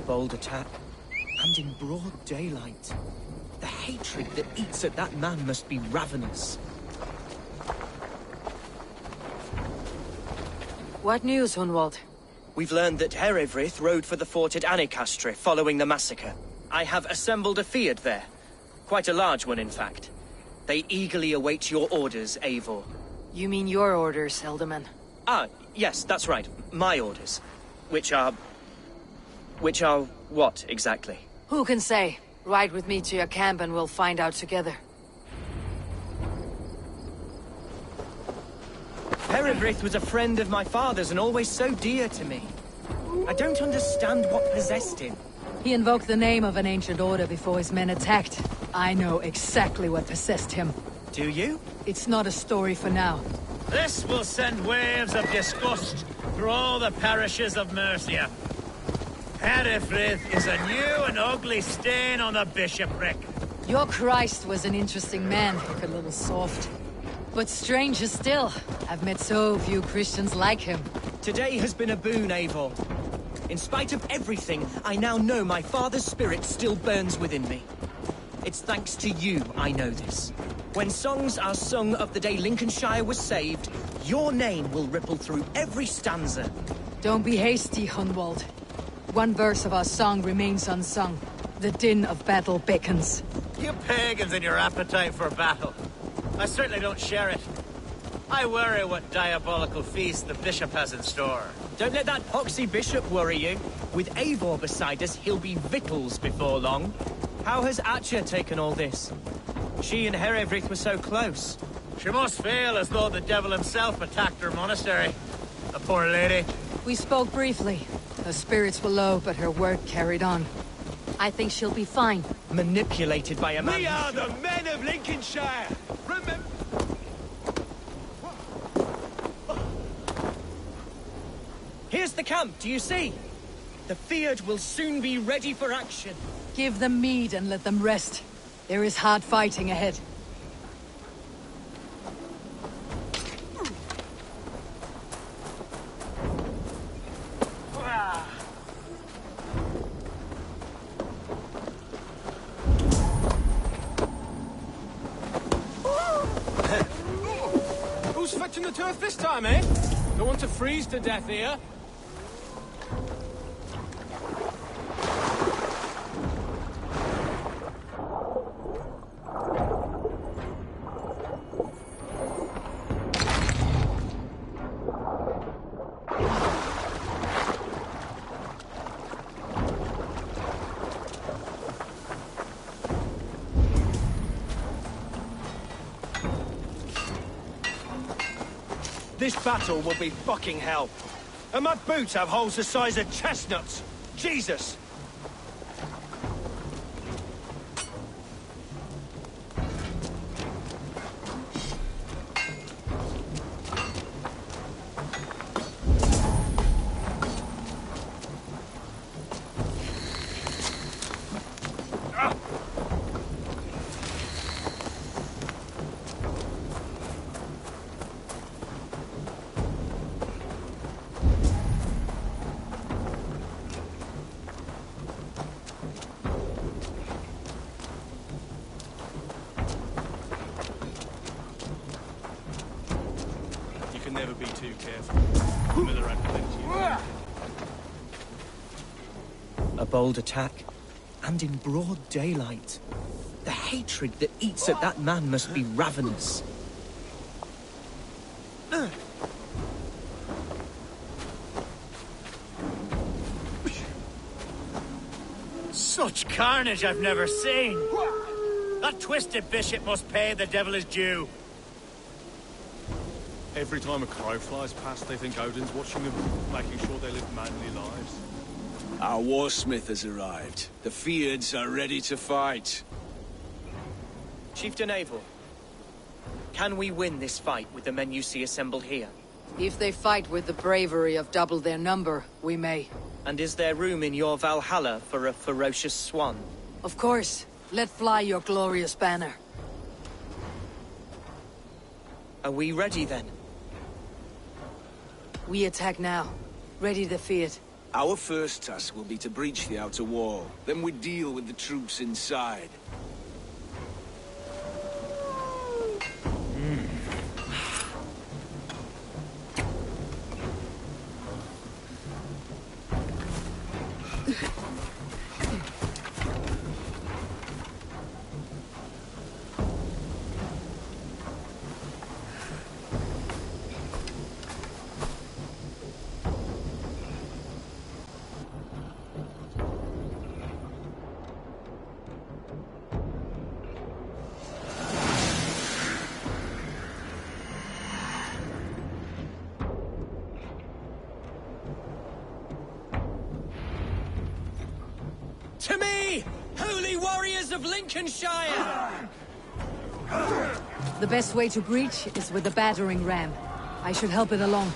[SPEAKER 4] Bold attack, and in broad daylight. The hatred that eats at that man must be ravenous.
[SPEAKER 1] What news, Hunwald?
[SPEAKER 4] We've learned that Herefrith rode for the fort at Annikastre following the massacre. I have assembled a field there. Quite a large one, in fact. They eagerly await your orders, Eivor.
[SPEAKER 1] You mean your orders, Elderman?
[SPEAKER 4] Ah, yes, that's right. My orders. Which are what, exactly?
[SPEAKER 1] Who can say? Ride with me to your camp and we'll find out together.
[SPEAKER 4] Herefrith was a friend of my father's and always so dear to me. I don't understand what possessed him.
[SPEAKER 1] He invoked the name of an ancient order before his men attacked. I know exactly what possessed him.
[SPEAKER 4] Do you?
[SPEAKER 1] It's not a story for now.
[SPEAKER 8] This will send waves of disgust through all the parishes of Mercia. Herefrith is a new and ugly stain on the bishopric.
[SPEAKER 1] Your Christ was an interesting man, if a little soft. But stranger still, I've met so few Christians like him.
[SPEAKER 4] Today has been a boon, Eivor. In spite of everything, I now know my father's spirit still burns within me. It's thanks to you I know this. When songs are sung of the day Lincolnshire was saved, your name will ripple through every stanza.
[SPEAKER 1] Don't be hasty, Hunwald. One verse of our song remains unsung. The din of battle beckons.
[SPEAKER 8] You pagans and your appetite for battle. I certainly don't share it. I worry what diabolical feast the bishop has in store.
[SPEAKER 4] Don't let that poxy bishop worry you. With Eivor beside us, he'll be victuals before long. How has Atcha taken all this? She and Herefrith were so close.
[SPEAKER 8] She must feel as though the devil himself attacked her monastery. The poor lady.
[SPEAKER 1] We spoke briefly. Her spirits were low, but her work carried on. I think she'll be fine.
[SPEAKER 4] Manipulated by a man.
[SPEAKER 6] We are the men of Lincolnshire! Remember...
[SPEAKER 4] Here's the camp, do you see? The Field will soon be ready for action.
[SPEAKER 1] Give them mead and let them rest. There is hard fighting ahead.
[SPEAKER 12] Who's fetching the turf this time, eh? Don't want to freeze to death here. This battle will be fucking hell. And my boots have holes the size of chestnuts. Jesus! Never be too careful. Miller had plenty.
[SPEAKER 4] A bold attack, and in broad daylight. The hatred that eats at that man must be ravenous.
[SPEAKER 8] Such carnage I've never seen. That twisted bishop must pay the devil his due.
[SPEAKER 16] Every time a crow flies past, they think Odin's watching them, making sure they live manly lives.
[SPEAKER 17] Our warsmith has arrived. The Fyrds are ready to fight.
[SPEAKER 4] Chieftain Eivor, can we win this fight with the men you see assembled here?
[SPEAKER 1] If they fight with the bravery of double their number, we may.
[SPEAKER 4] And is there room in your Valhalla for a ferocious swan?
[SPEAKER 1] Of course. Let fly your glorious banner.
[SPEAKER 4] Are we ready then?
[SPEAKER 1] We attack now. Ready the Fyrd.
[SPEAKER 17] Our first task will be to breach the outer wall. Then we deal with the troops inside.
[SPEAKER 4] To me, holy warriors of Lincolnshire!
[SPEAKER 1] The best way to breach is with the battering ram. I should help it along.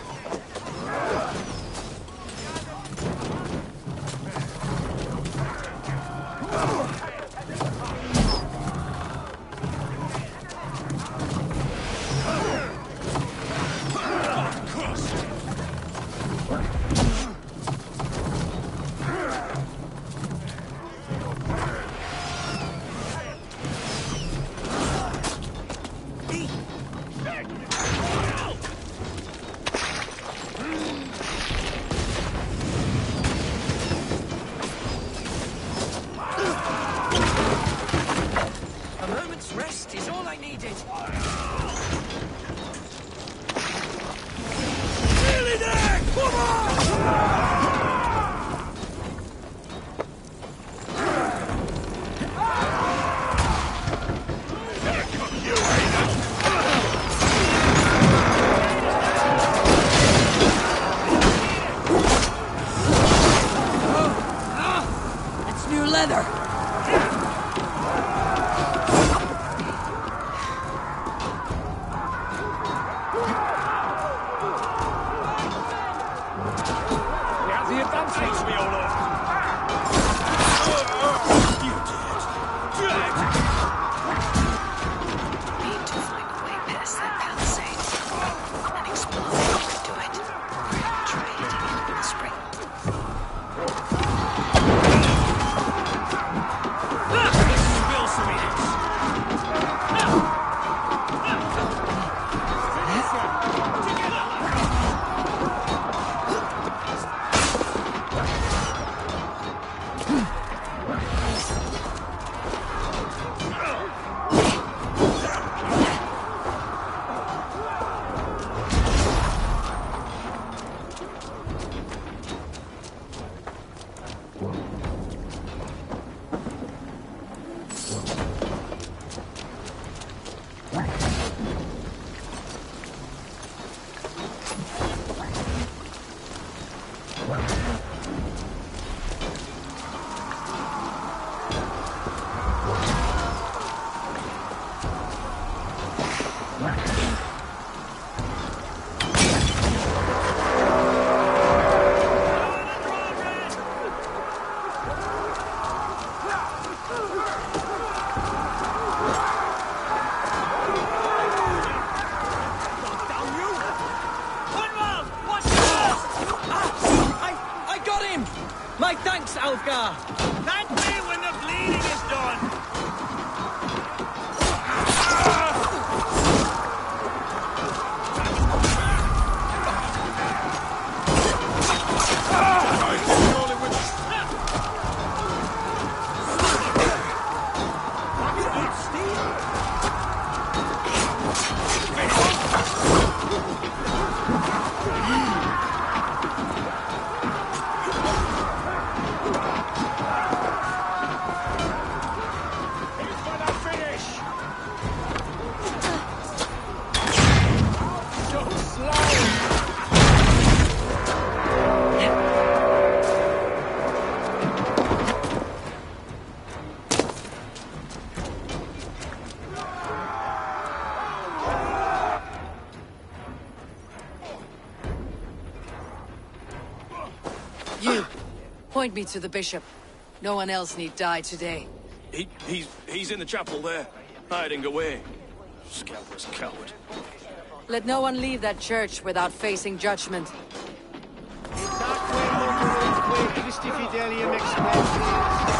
[SPEAKER 12] Thank me when the bleeding is done!
[SPEAKER 1] Point me to the bishop. No one else need die today.
[SPEAKER 18] He's in the chapel there, hiding away. Scandalous coward.
[SPEAKER 1] Let no one leave that church without facing judgment.
[SPEAKER 15] Christi Fidelium expressis.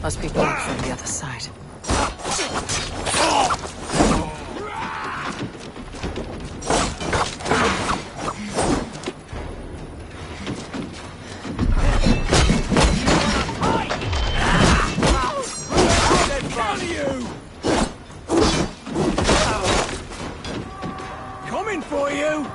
[SPEAKER 1] Must be blocked from the other side.
[SPEAKER 18] Coming for you!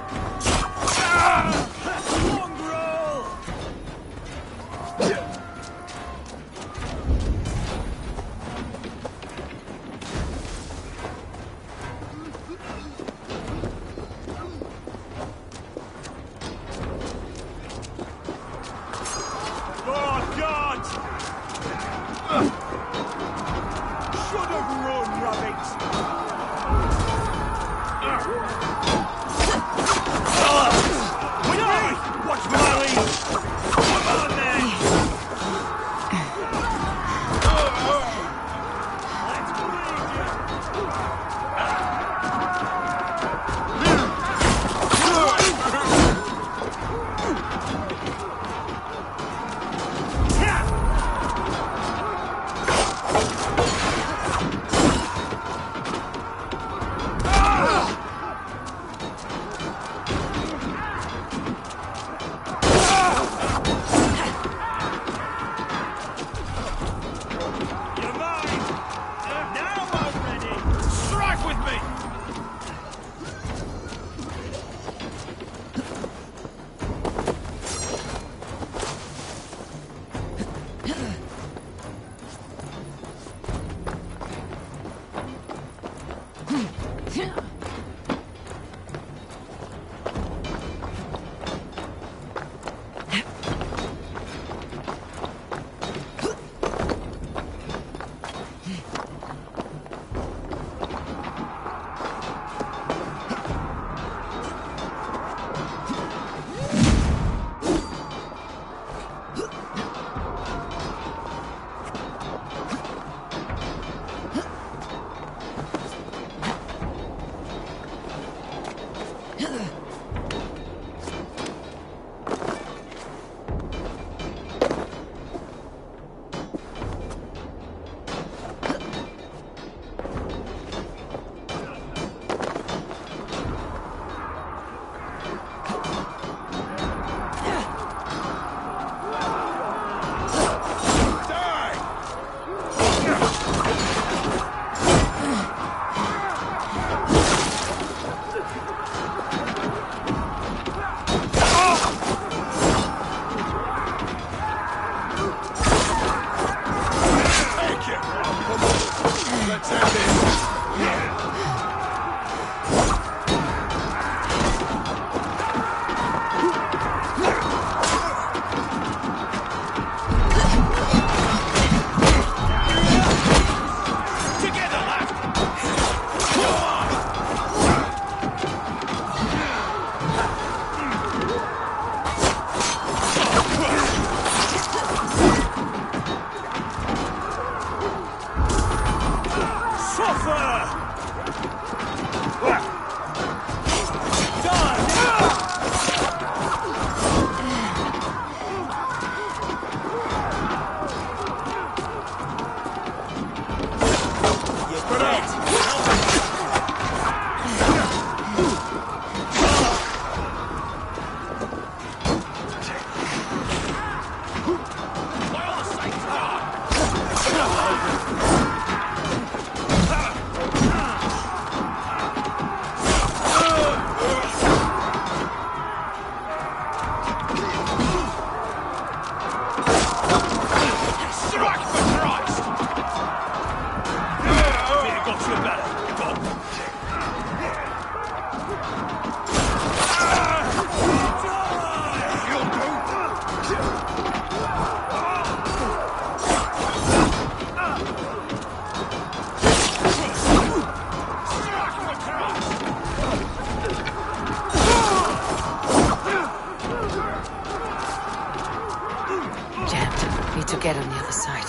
[SPEAKER 1] get on the other side.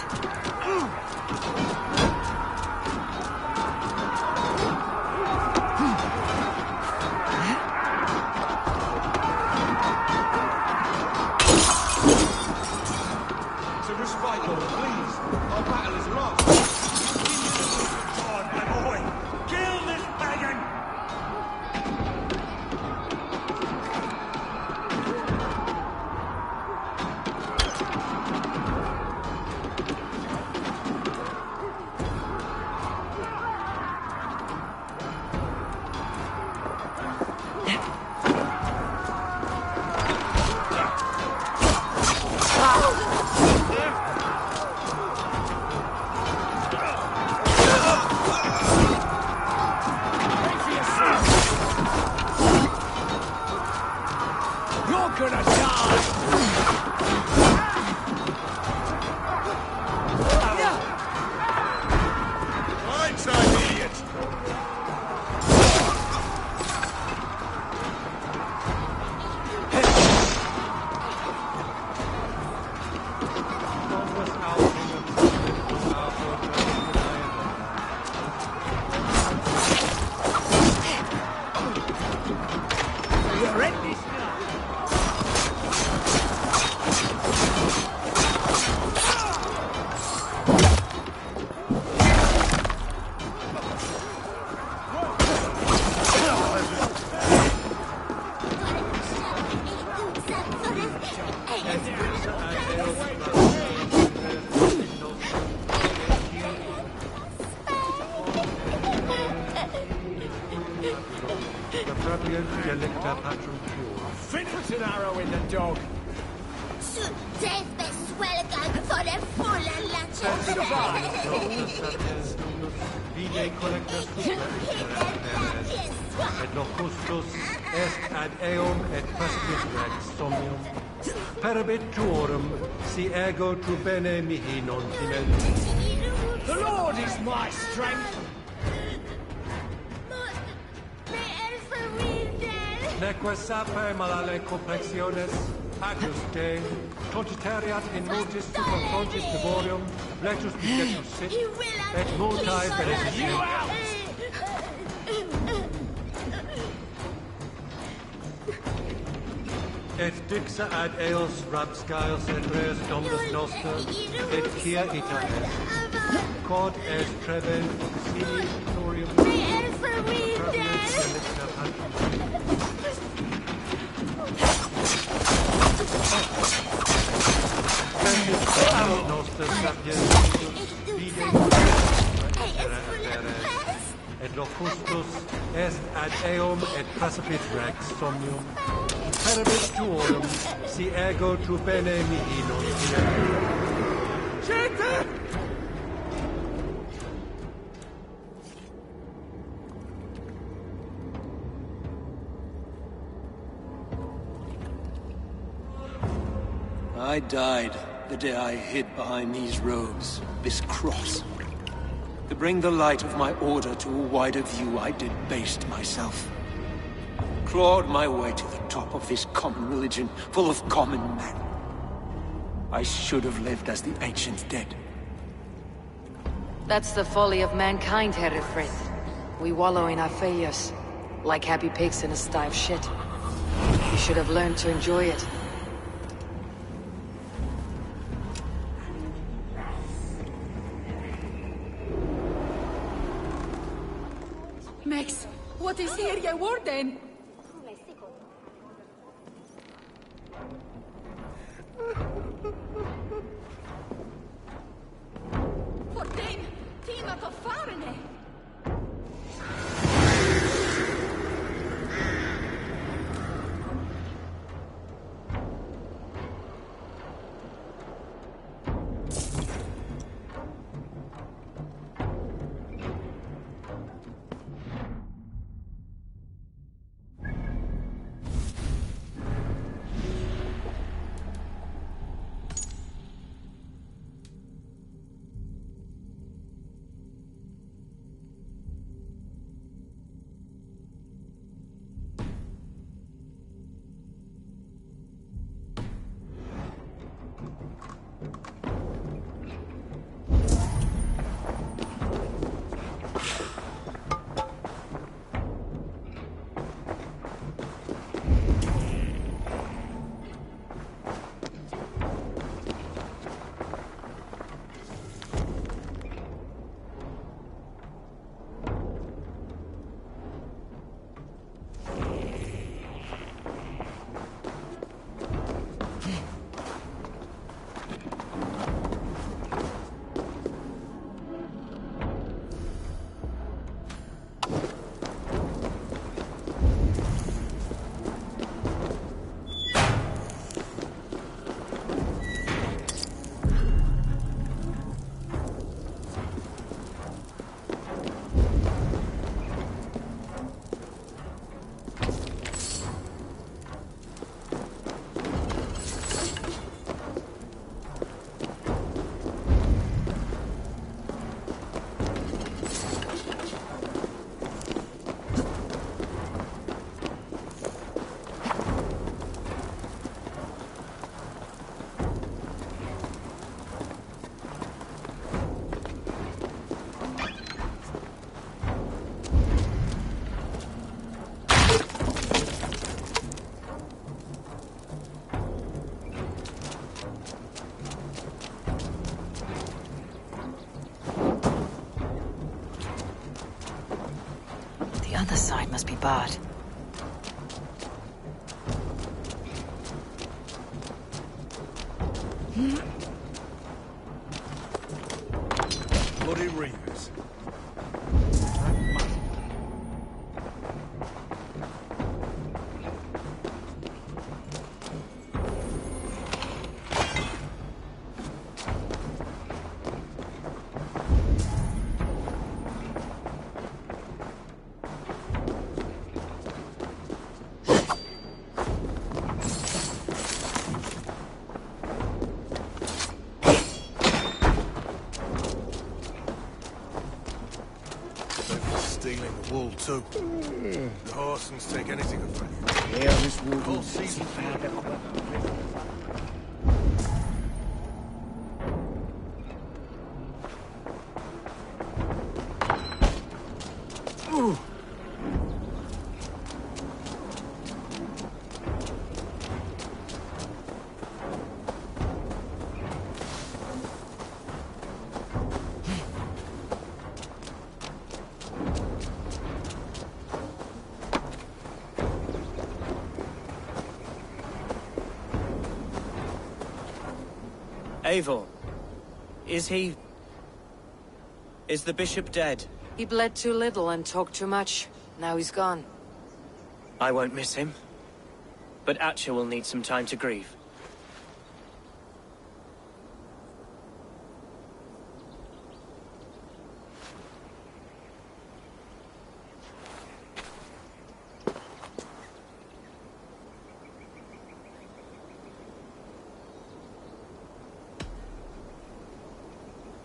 [SPEAKER 6] To respite, Lord, please. Our battle is lost. God, my boy! Kill this pagan! Put an arrow in the dog.
[SPEAKER 19] Et locustus est ad eum et praspit rex somnium. Perabit tuorum, si ego tu bene mihi non timet.
[SPEAKER 6] The Lord is my strength.
[SPEAKER 19] Neque sape malale complexiones, agnus Dei, tontitariat in multis superfontis devorium, lectus bicetus sit, et multae benedicit. Et dixa ad eos rapscaios et res dominus noster, et quia ita est. Quod est trebent sini torium. Noster sapiens vide et locustus est ad eum et passapit rex somnium. Perabit tuorum, si ego tu bene mihi non timet. Gente!
[SPEAKER 14] I died the day I hid behind these robes, this cross. To bring the light of my order to a wider view, I debased myself. Clawed my way to the top of this common religion, full of common men. I should have lived as the ancient dead.
[SPEAKER 1] That's the folly of mankind, Herefrith. We wallow in our failures, like happy pigs in a sty of shit. You should have learned to enjoy it.
[SPEAKER 13] Max, what is here, your warden? For them, Tima to Farne.
[SPEAKER 1] inside must be barred.
[SPEAKER 18] Bloody reavers. Stealing the wool too. The Horsens take anything for it.
[SPEAKER 4] Yeah, this wool
[SPEAKER 18] All season
[SPEAKER 4] Ooh.
[SPEAKER 12] Eivor, is the bishop dead?
[SPEAKER 1] He bled too little and talked too much. Now he's gone.
[SPEAKER 12] I won't miss him. But Atcha will need some time to grieve.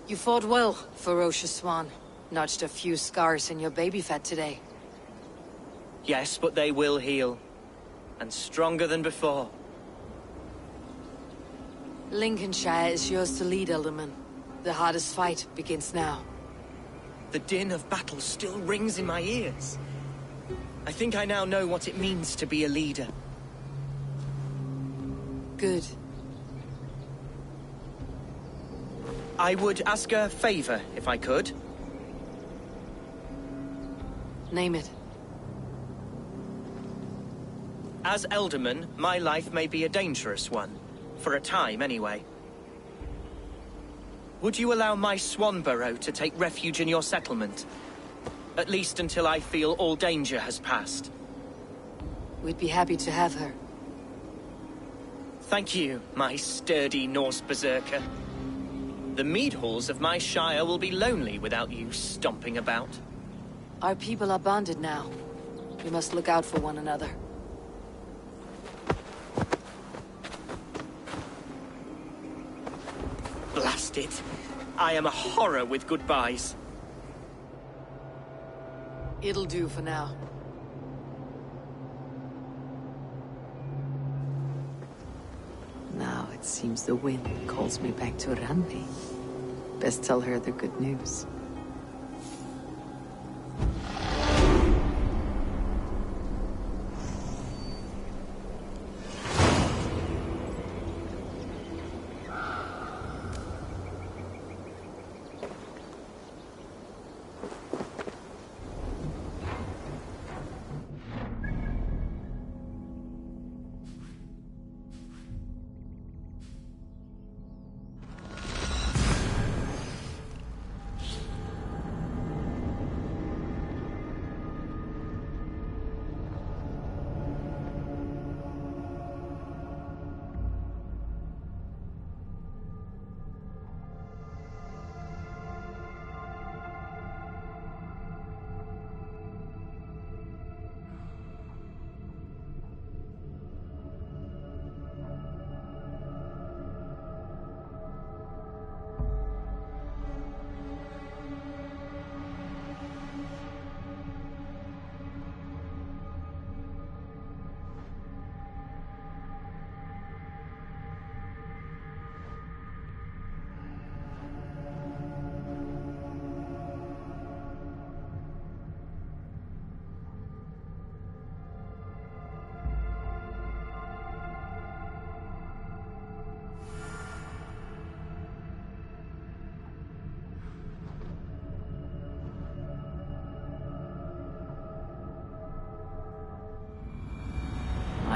[SPEAKER 1] You fought well, ferocious swan. Notched a few scars in your baby fat today.
[SPEAKER 12] Yes, but they will heal. And stronger than before.
[SPEAKER 1] Lincolnshire is yours to lead, Elderman. The hardest fight begins now.
[SPEAKER 12] The din of battle still rings in my ears. I think I now know what it means to be a leader.
[SPEAKER 1] Good.
[SPEAKER 12] I would ask a favor, if I could.
[SPEAKER 1] Name it.
[SPEAKER 12] As Elderman, my life may be a dangerous one. For a time, anyway. Would you allow my Swanborough to take refuge in your settlement? At least until I feel all danger has passed.
[SPEAKER 1] We'd be happy to have her.
[SPEAKER 12] Thank you, my sturdy Norse berserker. The mead halls of my shire will be lonely without you stomping about.
[SPEAKER 1] Our people are bonded now. We must look out for one another.
[SPEAKER 12] Blast it. I am a horror with goodbyes.
[SPEAKER 1] It'll do for now. Now it seems the wind calls me back to Randi. Best tell her the good news.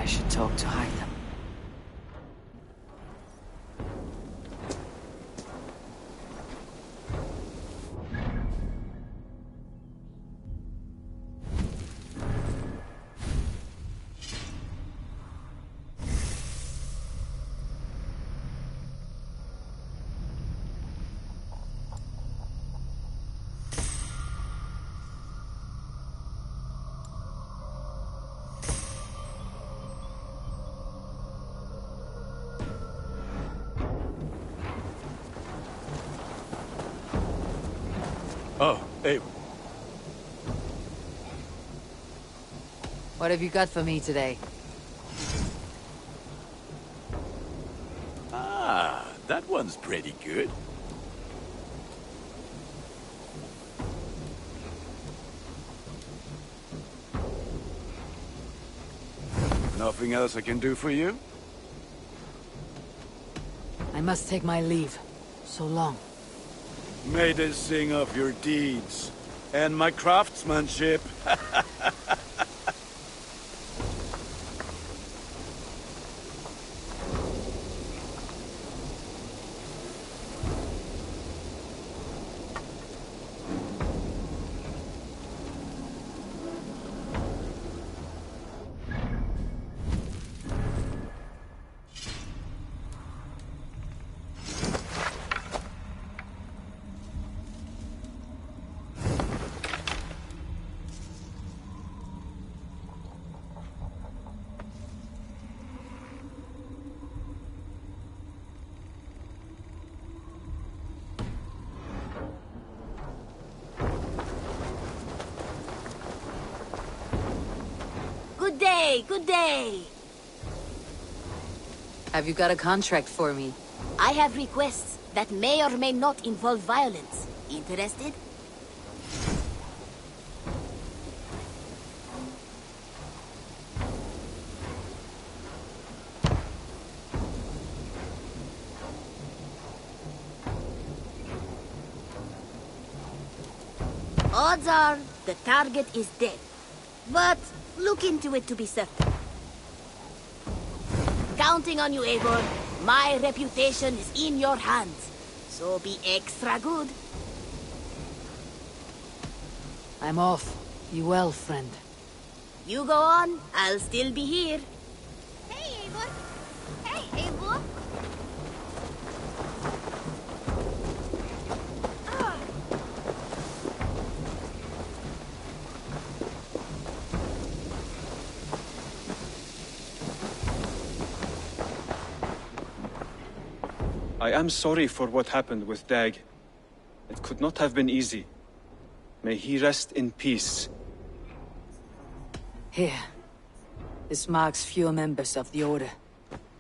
[SPEAKER 1] I should talk to Hytham.
[SPEAKER 18] Oh, hey.
[SPEAKER 1] What have you got for me today?
[SPEAKER 9] Ah, that one's pretty good.
[SPEAKER 18] Nothing else I can do for you?
[SPEAKER 1] I must take my leave. So long.
[SPEAKER 18] May they sing of your deeds and my craftsmanship.
[SPEAKER 20] Good day, good day.
[SPEAKER 1] Have you got a contract for me?
[SPEAKER 20] I have requests that may or may not involve violence. Interested? Odds are the target is dead. But look into it to be certain. Counting on you, Eivor. My reputation is in your hands. So be extra good.
[SPEAKER 1] I'm off. Be well, friend.
[SPEAKER 20] You go on, I'll still be here. Hey, Eivor. Hey, Eivor.
[SPEAKER 16] I am sorry for what happened with Dag. It could not have been easy. May he rest in peace.
[SPEAKER 1] Here. This marks fewer members of the Order.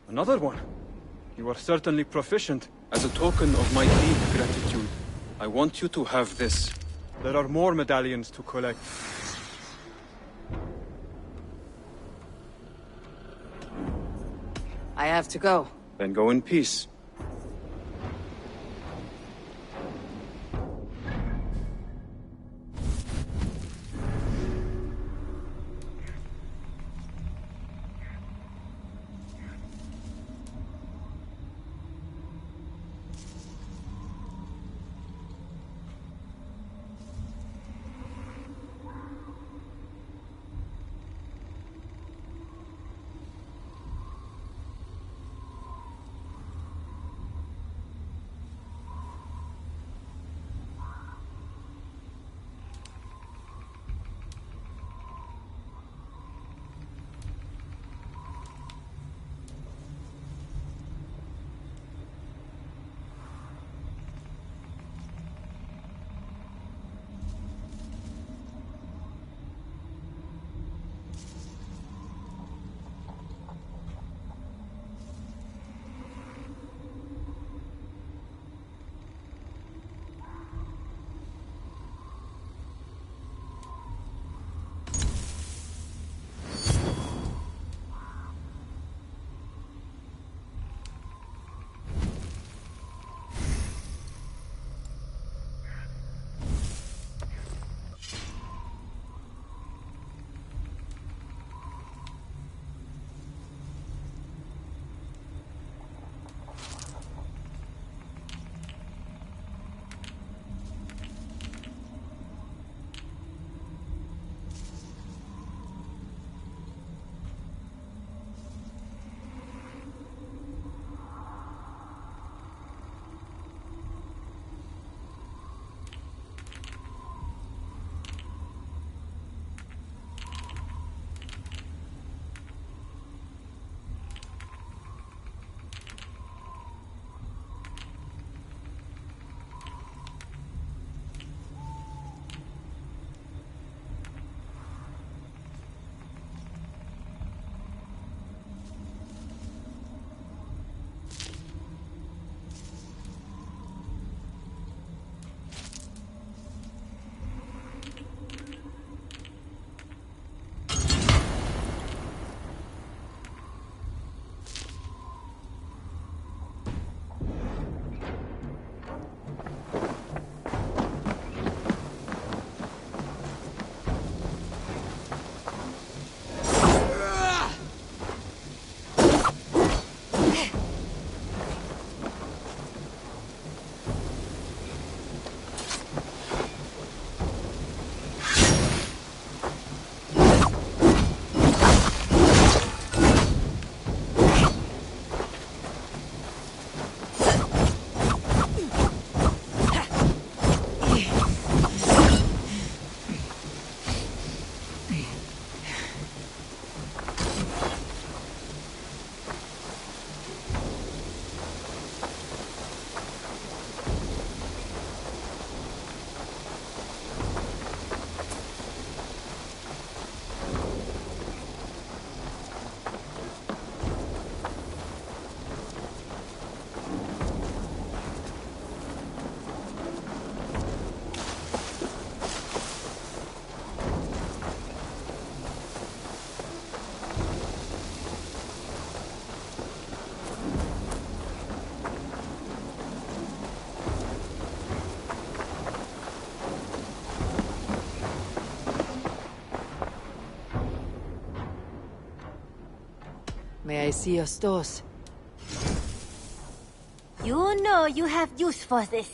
[SPEAKER 16] Another one? You are certainly proficient. As a token of my deep gratitude, I want you to have this. There are more medallions to collect.
[SPEAKER 1] I have to go.
[SPEAKER 16] Then go in peace.
[SPEAKER 1] May I see your stores?
[SPEAKER 20] You know you have use for this.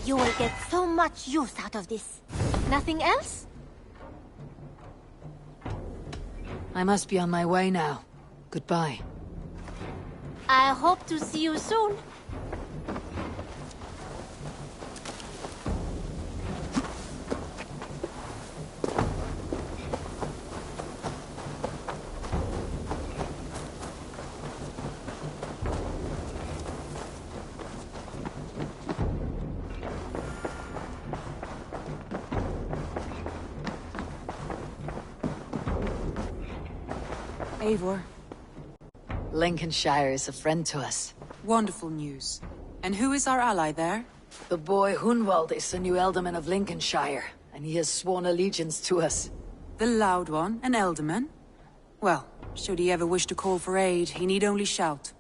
[SPEAKER 20] You will get so much use out of this. Nothing else?
[SPEAKER 1] I must be on my way now. Goodbye.
[SPEAKER 20] I hope to see you soon.
[SPEAKER 21] Eivor.
[SPEAKER 1] Lincolnshire is a friend to us.
[SPEAKER 21] Wonderful news. And who is our ally there?
[SPEAKER 1] The boy Hunwald is the new Alderman of Lincolnshire, and he has sworn allegiance to us.
[SPEAKER 21] The Loud One, an Alderman? Well, should he ever wish to call for aid, he need only shout.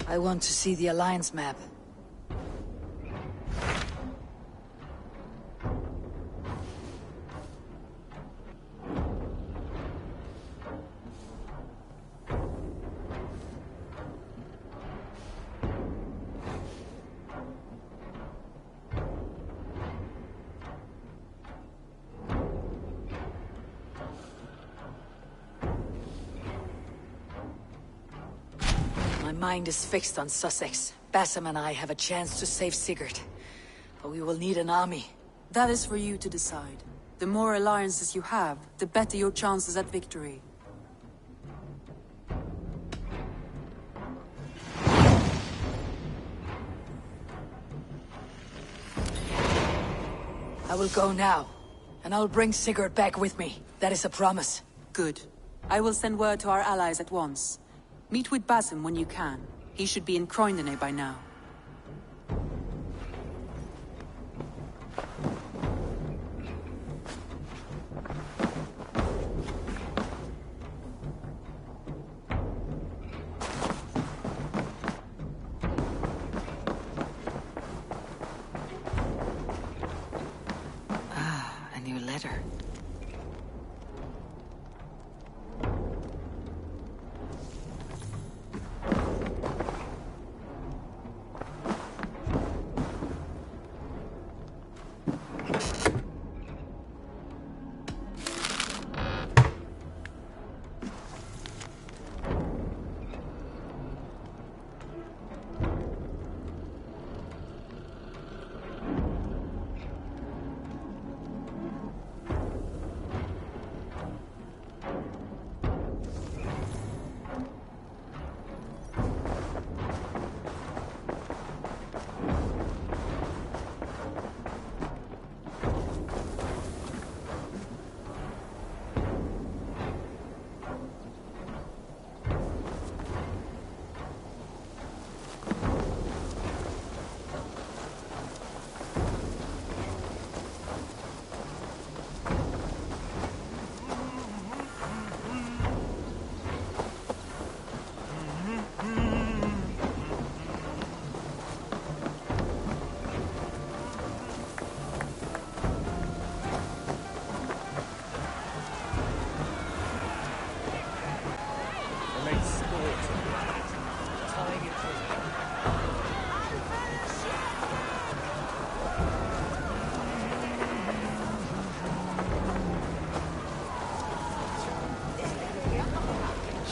[SPEAKER 1] I want to see the Alliance map. My mind is fixed on Sussex. Bassam and I have a chance to save Sigurd. But we will need an army.
[SPEAKER 21] That is for you to decide. The more alliances you have, the better your chances at victory.
[SPEAKER 1] I will go now, and I'll bring Sigurd back with me. That is a promise.
[SPEAKER 21] Good. I will send word to our allies at once. Meet with Basim when you can. He should be in Croydon by now.
[SPEAKER 1] A new letter.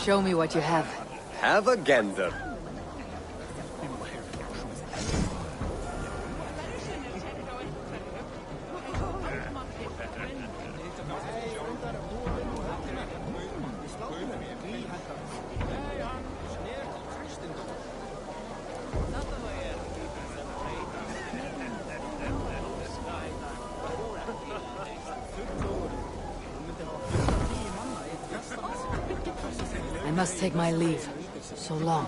[SPEAKER 1] Show me what you have.
[SPEAKER 22] Have a gander.
[SPEAKER 1] must take my leave. So long.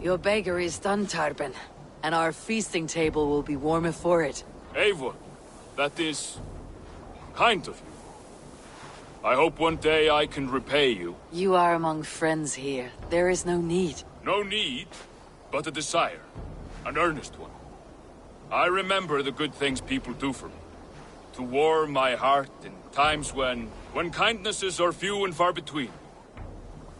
[SPEAKER 1] Your beggar is done, Tarben, and our feasting table will be warmer for it.
[SPEAKER 9] Eivor, that is kind of you. I hope one day I can repay you.
[SPEAKER 1] You are among friends here. There is no need.
[SPEAKER 9] No need, but a desire. An earnest one. I remember the good things people do for me. To warm my heart in times when kindnesses are few and far between.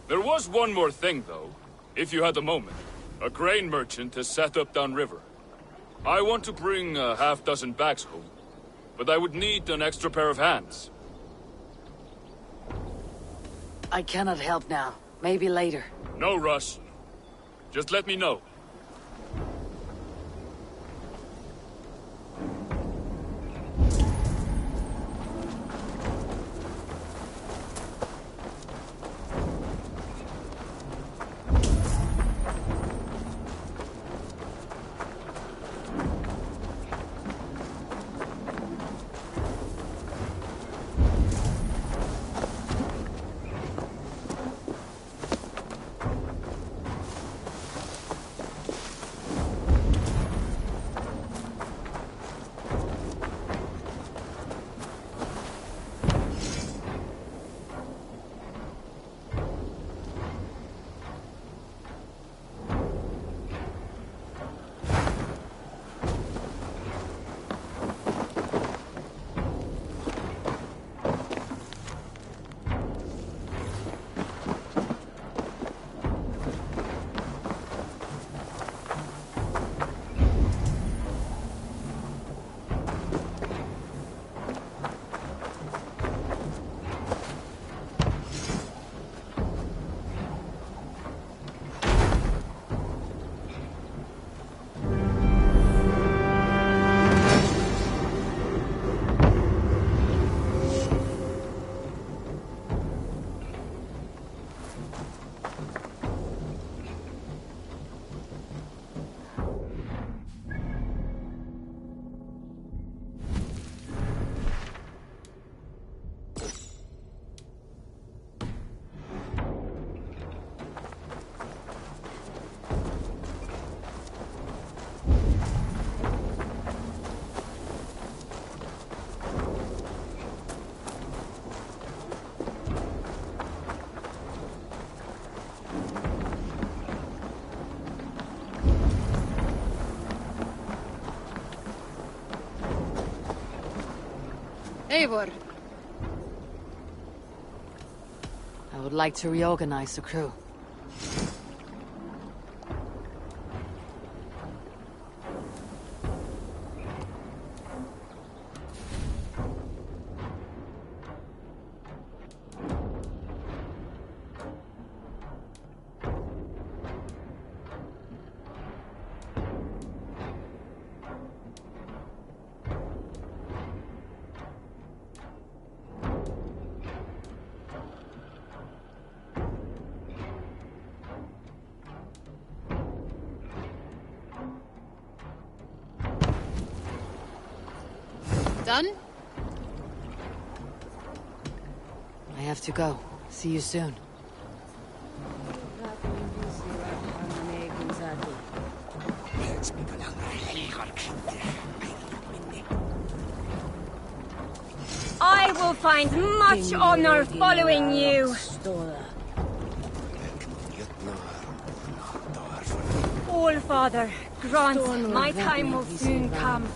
[SPEAKER 9] There was one more thing, though, if you had a moment. A grain merchant has set up downriver. I want to bring a half-dozen bags home, but I would need an extra pair of hands.
[SPEAKER 1] I cannot help now. Maybe later.
[SPEAKER 9] No rush. Just let me know.
[SPEAKER 13] Eivor.
[SPEAKER 1] I would like to reorganize the crew.
[SPEAKER 13] Done?
[SPEAKER 1] I have to go. See you soon.
[SPEAKER 7] I will find much honor following you. All-Father, grant my time will soon come.